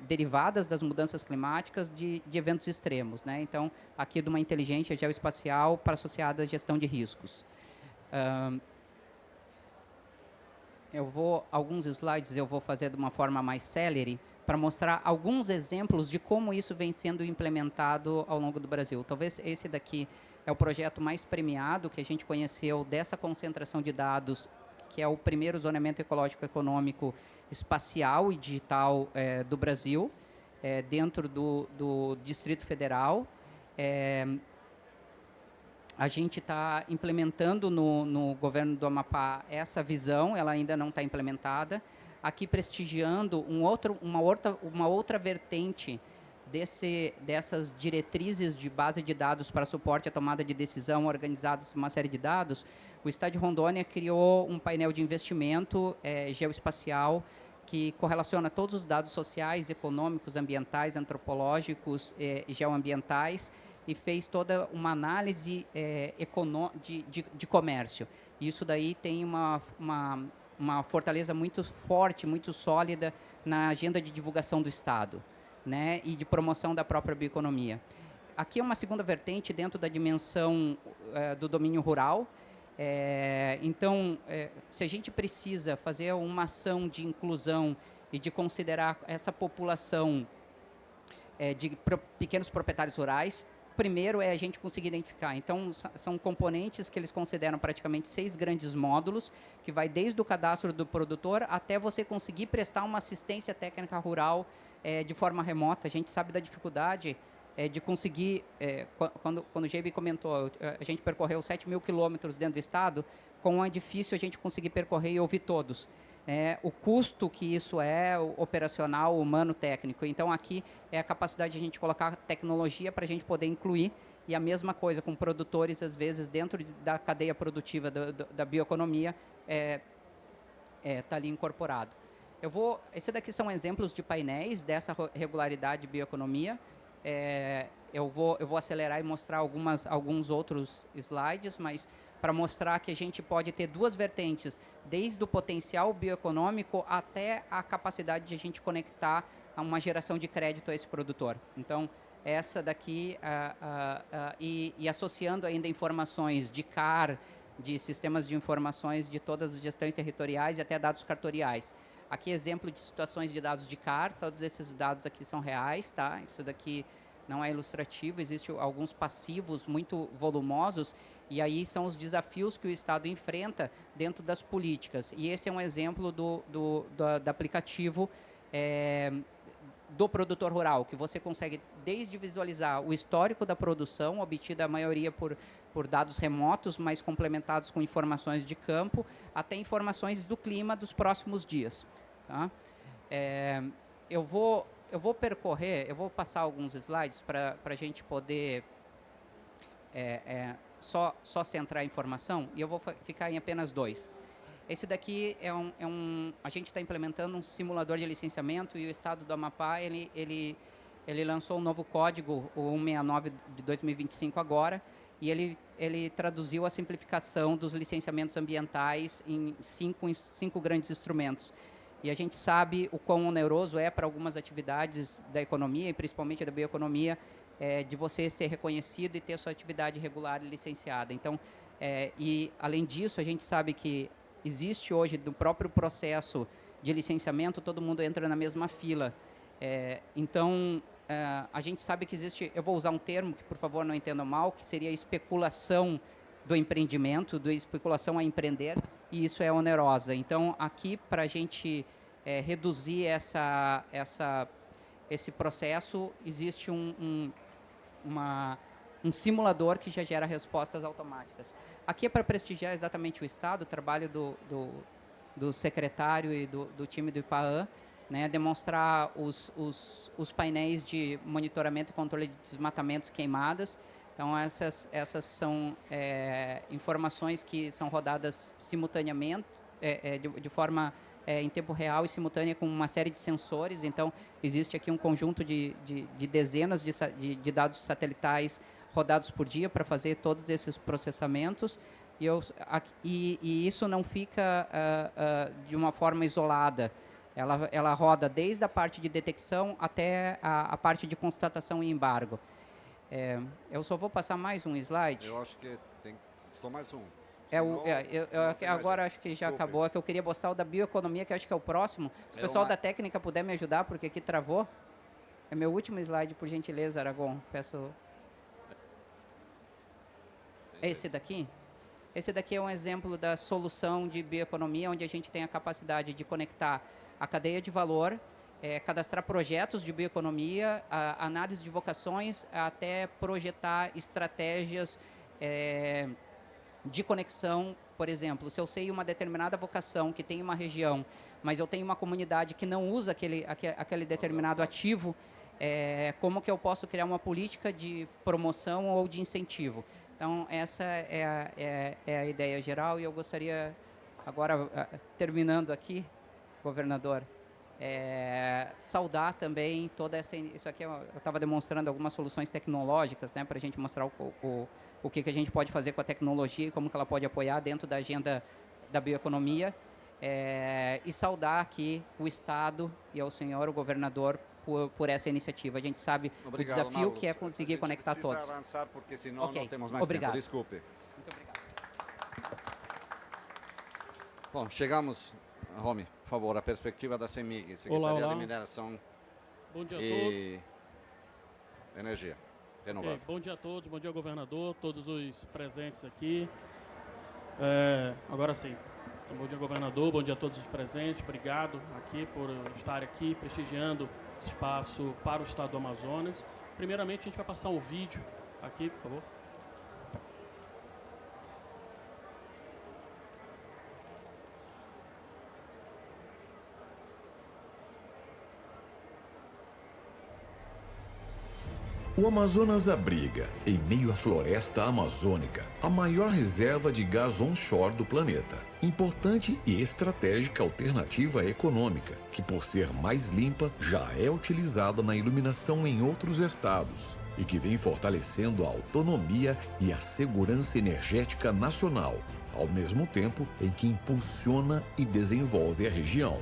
derivadas das mudanças climáticas de eventos extremos, né? Então, aqui de uma inteligência geoespacial para associada à gestão de riscos. Alguns slides eu vou fazer de uma forma mais célere, para mostrar alguns exemplos de como isso vem sendo implementado ao longo do Brasil. Talvez esse daqui é o projeto mais premiado que a gente conheceu dessa concentração de dados, que é o primeiro zoneamento ecológico econômico espacial e digital do Brasil, dentro do Distrito Federal. A gente está implementando no governo do Amapá essa visão, ela ainda não está implementada. Aqui prestigiando uma outra vertente dessas diretrizes de base de dados para suporte à tomada de decisão organizados uma série de dados, o Estado de Rondônia criou um painel de investimento geoespacial que correlaciona todos os dados sociais, econômicos, ambientais, antropológicos e geoambientais e fez toda uma análise de comércio. Isso daí tem uma fortaleza muito forte, muito sólida na agenda de divulgação do Estado, né, e de promoção da própria bioeconomia. Aqui é uma segunda vertente dentro da dimensão do domínio rural. Então, se a gente precisa fazer uma ação de inclusão e de considerar essa população de pequenos proprietários rurais, primeiro é a gente conseguir identificar. Então, são componentes que eles consideram praticamente 6 grandes módulos, que vai desde o cadastro do produtor até você conseguir prestar uma assistência técnica rural de forma remota. A gente sabe da dificuldade de conseguir, quando o JB comentou, a gente percorreu 7.000 quilômetros dentro do estado, como é difícil a gente conseguir percorrer e ouvir todos. O custo que isso é, o operacional, humano, técnico. Então, aqui é a capacidade de a gente colocar tecnologia para a gente poder incluir, e a mesma coisa com produtores, às vezes, dentro da cadeia produtiva da bioeconomia, está ali incorporado. Esse daqui são exemplos de painéis dessa regularidade de bioeconomia. Eu vou acelerar e mostrar alguns outros slides, mas para mostrar que a gente pode ter duas vertentes, desde o potencial bioeconômico até a capacidade de a gente conectar a uma geração de crédito a esse produtor. Então, essa daqui, e associando ainda informações de CAR, de sistemas de informações de todas as gestões territoriais e até dados cartoriais. Aqui, exemplo de situações de dados de CAR, todos esses dados aqui são reais, tá? Isso daqui não é ilustrativo, existem alguns passivos muito volumosos, e aí são os desafios que o Estado enfrenta dentro das políticas. E esse é um exemplo do aplicativo do produtor rural, que você consegue desde visualizar o histórico da produção, obtida a maioria por dados remotos, mas complementados com informações de campo, até informações do clima dos próximos dias. Tá? Eu vou passar alguns slides para a gente poder só centrar a informação, e eu vou ficar em apenas 2. Esse daqui a gente está implementando um simulador de licenciamento, e o Estado do Amapá, ele lançou um novo código, o 169 de 2025 agora, e ele traduziu a simplificação dos licenciamentos ambientais em cinco grandes instrumentos. E a gente sabe o quão oneroso é para algumas atividades da economia, e principalmente da bioeconomia, de você ser reconhecido e ter sua atividade regular e licenciada. Então, e além disso, a gente sabe que existe hoje, no próprio processo de licenciamento, todo mundo entra na mesma fila. Então, a gente sabe que existe, eu vou usar um termo que, por favor, não entendam mal, que seria especulação do empreendimento, da especulação a empreender, e isso é onerosa. Então, aqui, para a gente reduzir esse processo, existe um simulador que já gera respostas automáticas. Aqui é para prestigiar exatamente o Estado, o trabalho do secretário e do time do IPAAN, né, demonstrar os painéis de monitoramento e controle de desmatamentos queimadas. Então, essas são informações que são rodadas simultaneamente, de forma em tempo real e simultânea, com uma série de sensores. Então, existe aqui um conjunto de dezenas de dados satelitais rodados por dia para fazer todos esses processamentos. E isso não fica de uma forma isolada. Ela roda desde a parte de detecção até a parte de constatação e embargo. Eu só vou passar mais um slide. Eu acho que tem só mais um. Agora acho que já acabou. Que eu queria mostrar o da bioeconomia, que acho que é o próximo. Se o pessoal da técnica puder me ajudar, porque aqui travou. É meu último slide, por gentileza, Aragon. Peço. Esse daqui? Esse daqui é um exemplo da solução de bioeconomia, onde a gente tem a capacidade de conectar a cadeia de valor, cadastrar projetos de bioeconomia, análise de vocações, até projetar estratégias de conexão. Por exemplo, se eu sei uma determinada vocação que tem uma região, mas eu tenho uma comunidade que não usa aquele determinado ativo, como que eu posso criar uma política de promoção ou de incentivo? Então, essa é a ideia geral, e eu gostaria, agora, terminando aqui, governador, saudar também toda essa... Isso aqui eu estava demonstrando algumas soluções tecnológicas, né, para a gente mostrar o que a gente pode fazer com a tecnologia e como que ela pode apoiar dentro da agenda da bioeconomia, e saudar aqui o Estado e ao senhor, o governador, por essa iniciativa. A gente sabe o desafio, Marlos, que é conseguir conectar todos. Precisa avançar, porque senão não temos mais tempo. Desculpe. Muito obrigado. Bom, chegamos, Romy, por favor, a perspectiva da CEMIG, Secretaria de Mineração e Energia Renovável. Bom dia a todos, bom dia ao governador, todos os presentes aqui. Agora sim. Então, bom dia, governador, bom dia a todos os presentes. Obrigado aqui por estar aqui prestigiando esse espaço para o Estado do Amazonas. Primeiramente, a gente vai passar um vídeo aqui, por favor. O Amazonas abriga, em meio à floresta amazônica, a maior reserva de gás onshore do planeta. Importante e estratégica alternativa econômica, que por ser mais limpa, já é utilizada na iluminação em outros estados e que vem fortalecendo a autonomia e a segurança energética nacional, ao mesmo tempo em que impulsiona e desenvolve a região.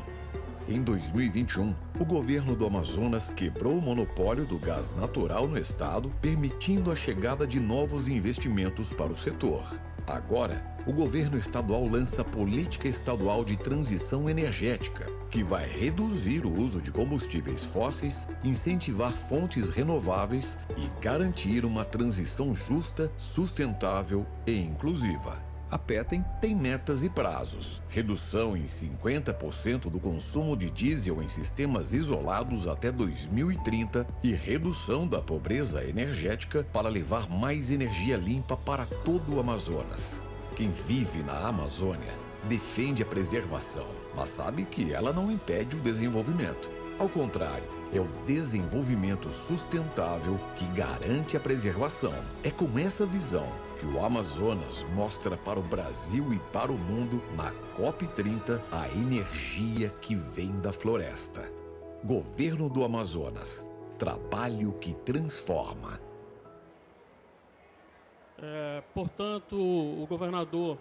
Em 2021, o governo do Amazonas quebrou o monopólio do gás natural no estado, permitindo a chegada de novos investimentos para o setor. Agora, o governo estadual lança a Política Estadual de Transição Energética, que vai reduzir o uso de combustíveis fósseis, incentivar fontes renováveis e garantir uma transição justa, sustentável e inclusiva. A PETEM tem metas e prazos. Redução em 50% do consumo de diesel em sistemas isolados até 2030 e redução da pobreza energética para levar mais energia limpa para todo o Amazonas. Quem vive na Amazônia defende a preservação, mas sabe que ela não impede o desenvolvimento. Ao contrário, é o desenvolvimento sustentável que garante a preservação. É com essa visão que o Amazonas mostra para o Brasil e para o mundo, na COP30, a energia que vem da floresta. Governo do Amazonas. Trabalho que transforma. Portanto, o governador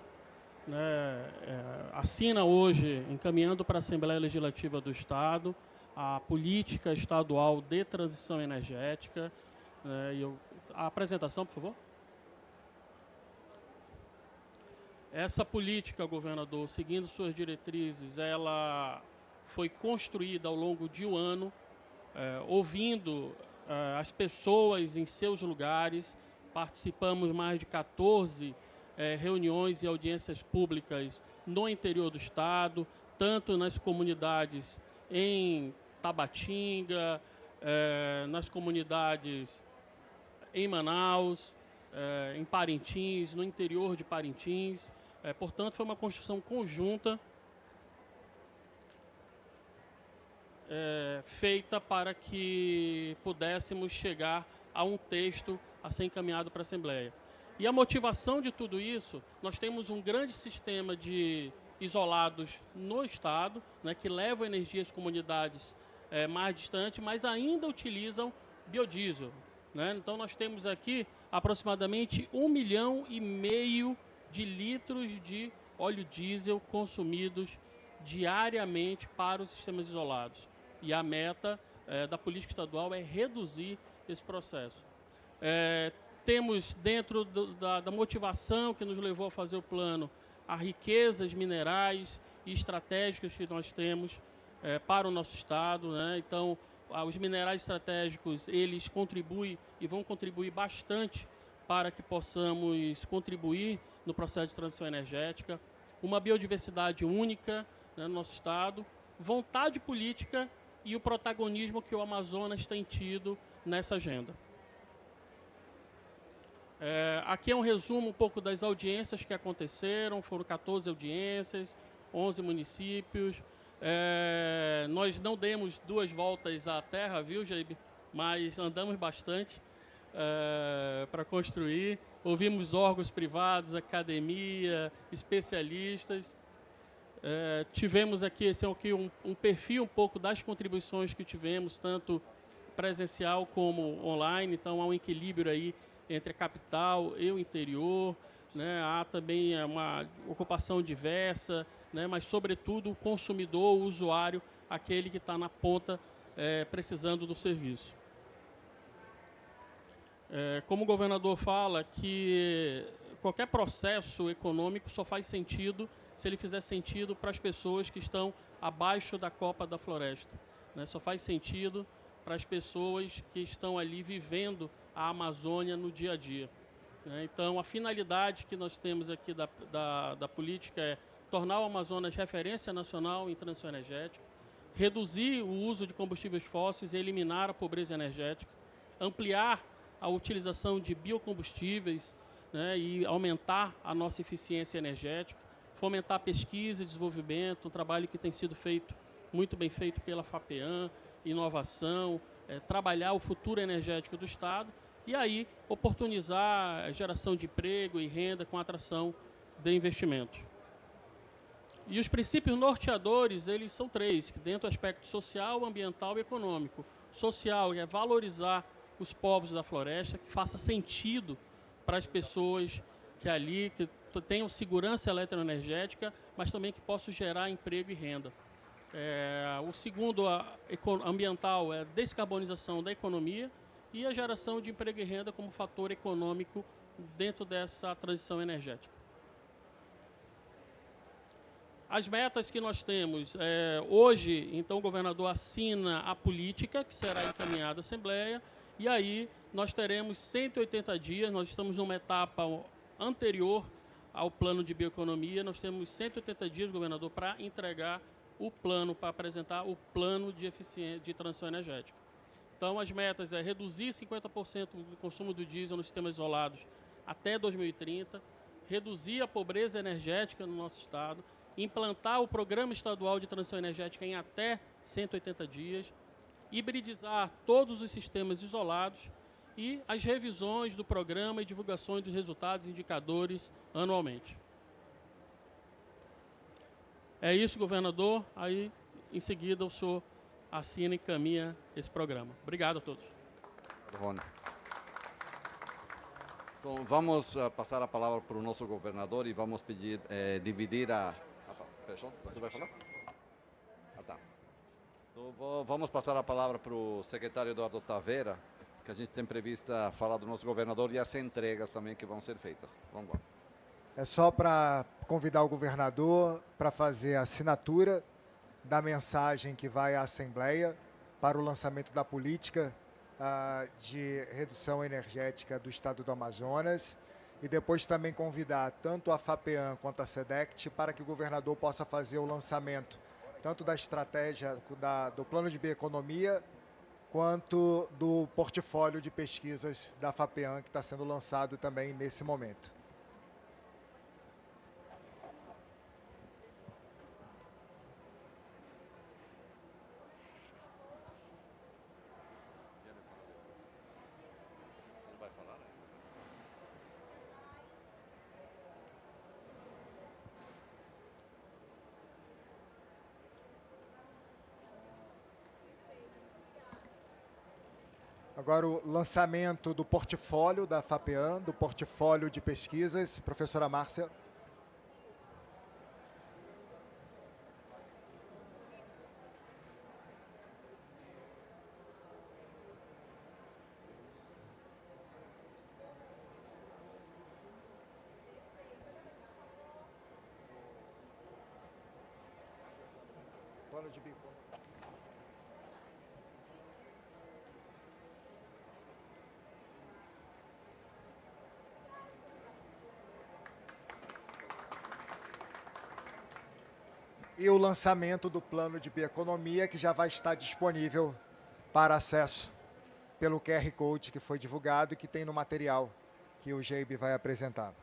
assina hoje, encaminhando para a Assembleia Legislativa do Estado, a Política Estadual de Transição Energética. A apresentação, por favor. Essa política, governador, seguindo suas diretrizes, ela foi construída ao longo de um ano, ouvindo as pessoas em seus lugares. Participamos mais de 14 reuniões e audiências públicas no interior do estado, tanto nas comunidades em Tabatinga, nas comunidades em Manaus, em Parintins, no interior de Parintins. Portanto, foi uma construção conjunta feita para que pudéssemos chegar a um texto a ser encaminhado para a Assembleia. E a motivação de tudo isso, nós temos um grande sistema de isolados no estado, que levam energia às comunidades mais distantes, mas ainda utilizam biodiesel. Então, nós temos aqui aproximadamente 1,5 milhão de litros de óleo diesel consumidos diariamente para os sistemas isolados. E a meta da política estadual é reduzir esse processo. Temos dentro da motivação que nos levou a fazer o plano, as riquezas minerais e estratégicas que nós temos para o nosso estado. Então, os minerais estratégicos, eles contribuem e vão contribuir bastante para que possamos contribuir no processo de transição energética, uma biodiversidade única no nosso estado, vontade política e o protagonismo que o Amazonas tem tido nessa agenda. Aqui é um resumo um pouco das audiências que aconteceram, foram 14 audiências, 11 municípios. Nós não demos 2 voltas à terra, viu, Jaime? Mas andamos bastante para construir. Ouvimos órgãos privados, academia, especialistas. Tivemos aqui, esse é aqui um perfil um pouco das contribuições que tivemos, tanto presencial como online. Então, há um equilíbrio aí entre a capital e o interior. Há também uma ocupação diversa, mas, sobretudo, o consumidor, o usuário, aquele que está na ponta precisando do serviço. Como o governador fala, que qualquer processo econômico só faz sentido se ele fizer sentido para as pessoas que estão abaixo da copa da floresta. Só faz sentido para as pessoas que estão ali vivendo a Amazônia no dia a dia. Então, a finalidade que nós temos aqui da política é tornar o Amazonas referência nacional em transição energética, reduzir o uso de combustíveis fósseis e eliminar a pobreza energética. ampliar a utilização de biocombustíveis, né, e aumentar a nossa eficiência energética, fomentar pesquisa e desenvolvimento, um trabalho que tem sido feito, muito bem feito pela FAPEAM, inovação, trabalhar o futuro energético do Estado e aí oportunizar a geração de emprego e renda com atração de investimentos. E os princípios norteadores, eles são 3, dentro do aspecto social, ambiental e econômico. Social é valorizar os povos da floresta, que faça sentido para as pessoas que ali que tenham segurança eletroenergética, mas também que possam gerar emprego e renda. O segundo, ambiental, é a descarbonização da economia e a geração de emprego e renda como fator econômico dentro dessa transição energética. As metas que nós temos, hoje, então, o governador assina a política que será encaminhada à Assembleia, e aí nós teremos 180 dias, nós estamos numa etapa anterior ao plano de bioeconomia, nós temos 180 dias, governador, para entregar o plano, para apresentar o plano de eficiência de transição energética. Então, as metas é reduzir 50% do consumo do diesel nos sistemas isolados até 2030, reduzir a pobreza energética no nosso estado, implantar o Programa Estadual de Transição Energética em até 180 dias, hibridizar todos os sistemas isolados e as revisões do programa e divulgações dos resultados e indicadores anualmente. É isso, governador. Aí, em seguida, o senhor assina e encaminha esse programa. Obrigado a todos. Então, vamos passar a palavra para o nosso governador e vamos pedir, dividir a... Fechou? Você vai falar? Tá. Então, vamos passar a palavra para o secretário Eduardo Taveira, que a gente tem prevista falar do nosso governador e as entregas também que vão ser feitas. Vamos lá. É só para convidar o governador para fazer a assinatura da mensagem que vai à Assembleia para o lançamento da política de redução energética do Estado do Amazonas e depois também convidar tanto a FAPEAM quanto a SEDECT para que o governador possa fazer o lançamento tanto da estratégia do plano de bioeconomia quanto do portfólio de pesquisas da FAPEAM que está sendo lançado também nesse momento. Agora o lançamento do portfólio da FAPEAM, do portfólio de pesquisas. Professora Márcia. Plano de bioeconomia. E o lançamento do plano de bioeconomia, que já vai estar disponível para acesso pelo QR Code que foi divulgado e que tem no material que o Geibe vai apresentar.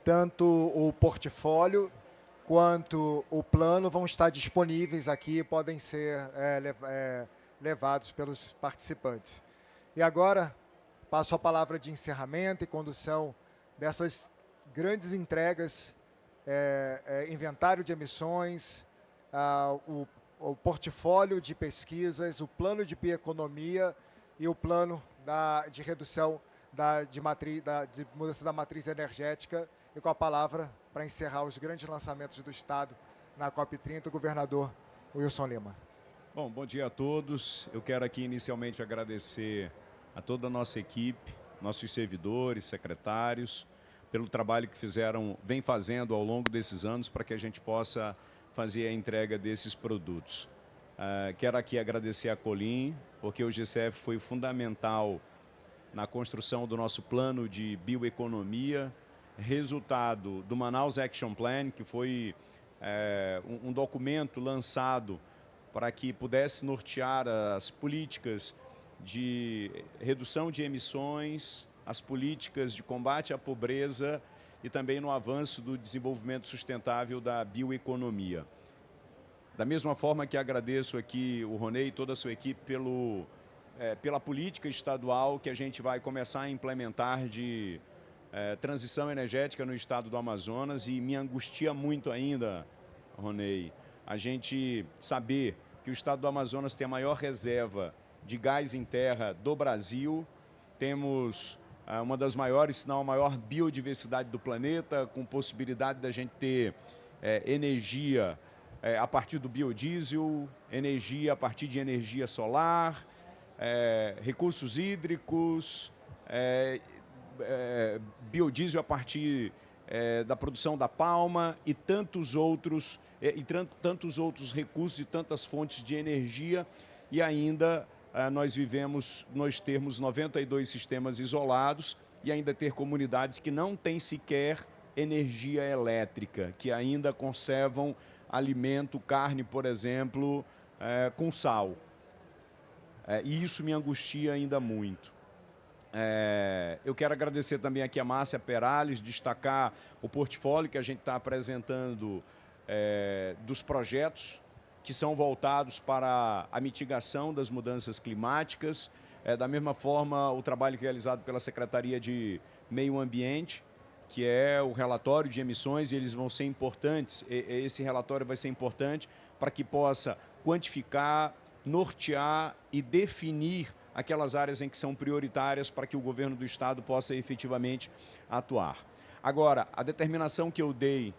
Tanto o portfólio quanto o plano vão estar disponíveis aqui e podem ser levados pelos participantes. E agora, passo a palavra de encerramento e condução dessas grandes entregas, inventário de emissões, o portfólio de pesquisas, o plano de bioeconomia e o plano de redução de mudança da matriz energética. E com a palavra, para encerrar os grandes lançamentos do Estado na COP30, o governador Wilson Lima. Bom dia a todos. Eu quero aqui inicialmente agradecer a toda a nossa equipe, nossos servidores, secretários, pelo trabalho que vem fazendo ao longo desses anos para que a gente possa fazer a entrega desses produtos. Quero aqui agradecer a Colim, porque o GCF foi fundamental na construção do nosso plano de bioeconomia, resultado do Manaus Action Plan, que foi um documento lançado para que pudesse nortear as políticas de redução de emissões, as políticas de combate à pobreza e também no avanço do desenvolvimento sustentável da bioeconomia. Da mesma forma que agradeço aqui o Ronei e toda a sua equipe pela política estadual que a gente vai começar a implementar de transição energética no estado do Amazonas, e me angustia muito ainda, Ronei, a gente saber que o estado do Amazonas tem a maior reserva de gás em terra do Brasil, temos uma das maiores, se não a maior biodiversidade do planeta, com possibilidade da gente ter energia a partir do biodiesel, energia a partir de energia solar, recursos hídricos, biodiesel a partir da produção da palma e tantos outros recursos e tantas fontes de energia, e ainda nós termos 92 sistemas isolados e ainda ter comunidades que não têm sequer energia elétrica, que ainda conservam alimento, carne, por exemplo, com sal. E isso me angustia ainda muito. Eu quero agradecer também aqui a Márcia Perales, destacar o portfólio que a gente está apresentando dos projetos que são voltados para a mitigação das mudanças climáticas. Da mesma forma, o trabalho realizado pela Secretaria de Meio Ambiente, que é o relatório de emissões, e eles vão ser importantes, esse relatório vai ser importante para que possa quantificar, nortear e definir aquelas áreas em que são prioritárias para que o governo do estado possa efetivamente atuar. Agora, a determinação que eu dei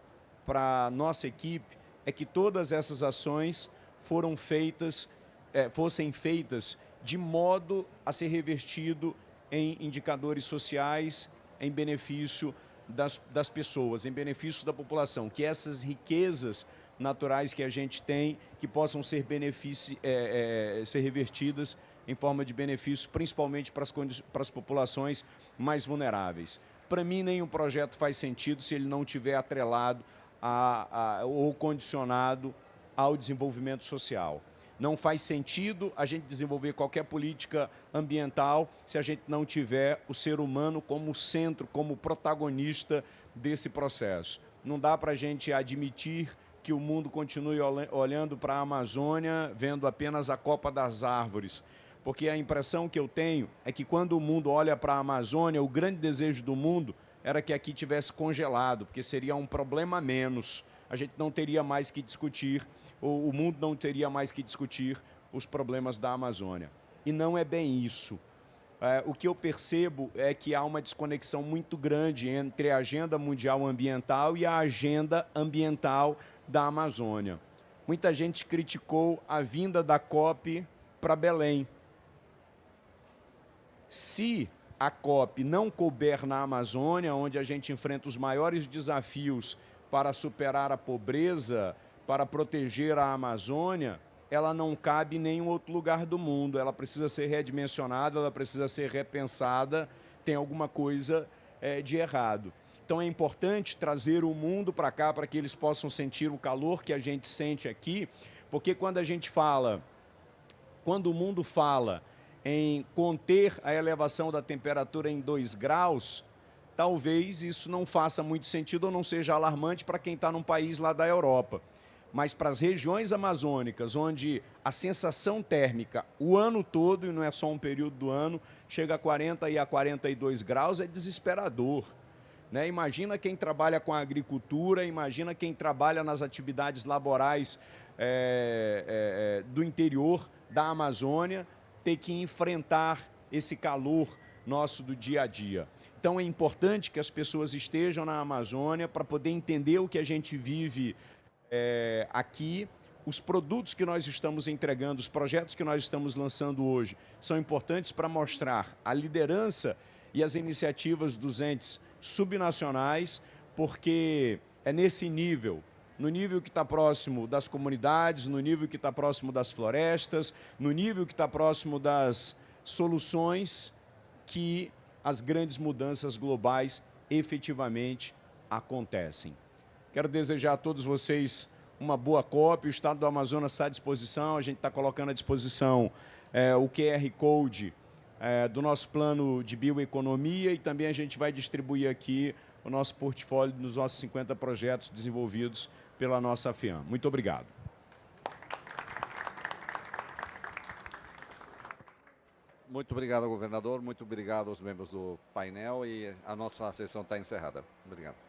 para a nossa equipe é que todas essas ações fossem feitas de modo a ser revertido em indicadores sociais, em benefício das pessoas, em benefício da população, que essas riquezas naturais que a gente tem, que possam ser revertidas em forma de benefício, principalmente para as populações mais vulneráveis. Para mim, nenhum projeto faz sentido se ele não estiver atrelado ou condicionado ao desenvolvimento social. Não faz sentido a gente desenvolver qualquer política ambiental se a gente não tiver o ser humano como centro, como protagonista desse processo. Não dá para a gente admitir que o mundo continue olhando para a Amazônia, vendo apenas a copa das árvores. Porque a impressão que eu tenho é que quando o mundo olha para a Amazônia, o grande desejo do mundo era que aqui tivesse congelado, porque seria um problema a menos. A gente não teria mais que discutir, o mundo não teria mais que discutir os problemas da Amazônia. E não é bem isso. O que eu percebo é que há uma desconexão muito grande entre a agenda mundial ambiental e a agenda ambiental da Amazônia. Muita gente criticou a vinda da COP para Belém. Se a COP não couber na Amazônia, onde a gente enfrenta os maiores desafios para superar a pobreza, para proteger a Amazônia, ela não cabe em nenhum outro lugar do mundo. Ela precisa ser redimensionada, ela precisa ser repensada, tem alguma coisa de errado. Então é importante trazer o mundo para cá, para que eles possam sentir o calor que a gente sente aqui, porque quando o mundo fala em conter a elevação da temperatura em 2 graus, talvez isso não faça muito sentido ou não seja alarmante para quem está num país lá da Europa. Mas para as regiões amazônicas, onde a sensação térmica o ano todo, e não é só um período do ano, chega a 40 e a 42 graus, é desesperador. Né? Imagina quem trabalha com a agricultura, imagina quem trabalha nas atividades laborais do interior da Amazônia, ter que enfrentar esse calor nosso do dia a dia. Então é importante que as pessoas estejam na Amazônia para poder entender o que a gente vive aqui. Os produtos que nós estamos entregando, os projetos que nós estamos lançando hoje, são importantes para mostrar a liderança e as iniciativas dos entes subnacionais, porque é nesse nível no nível que está próximo das comunidades, no nível que está próximo das florestas, no nível que está próximo das soluções que as grandes mudanças globais efetivamente acontecem. Quero desejar a todos vocês uma boa COP. O Estado do Amazonas está à disposição, a gente está colocando à disposição o QR Code do nosso plano de bioeconomia, e também a gente vai distribuir aqui o nosso portfólio dos nossos 50 projetos desenvolvidos pela nossa FEAM. Muito obrigado. Muito obrigado, governador. Muito obrigado aos membros do painel, e a nossa sessão está encerrada. Obrigado.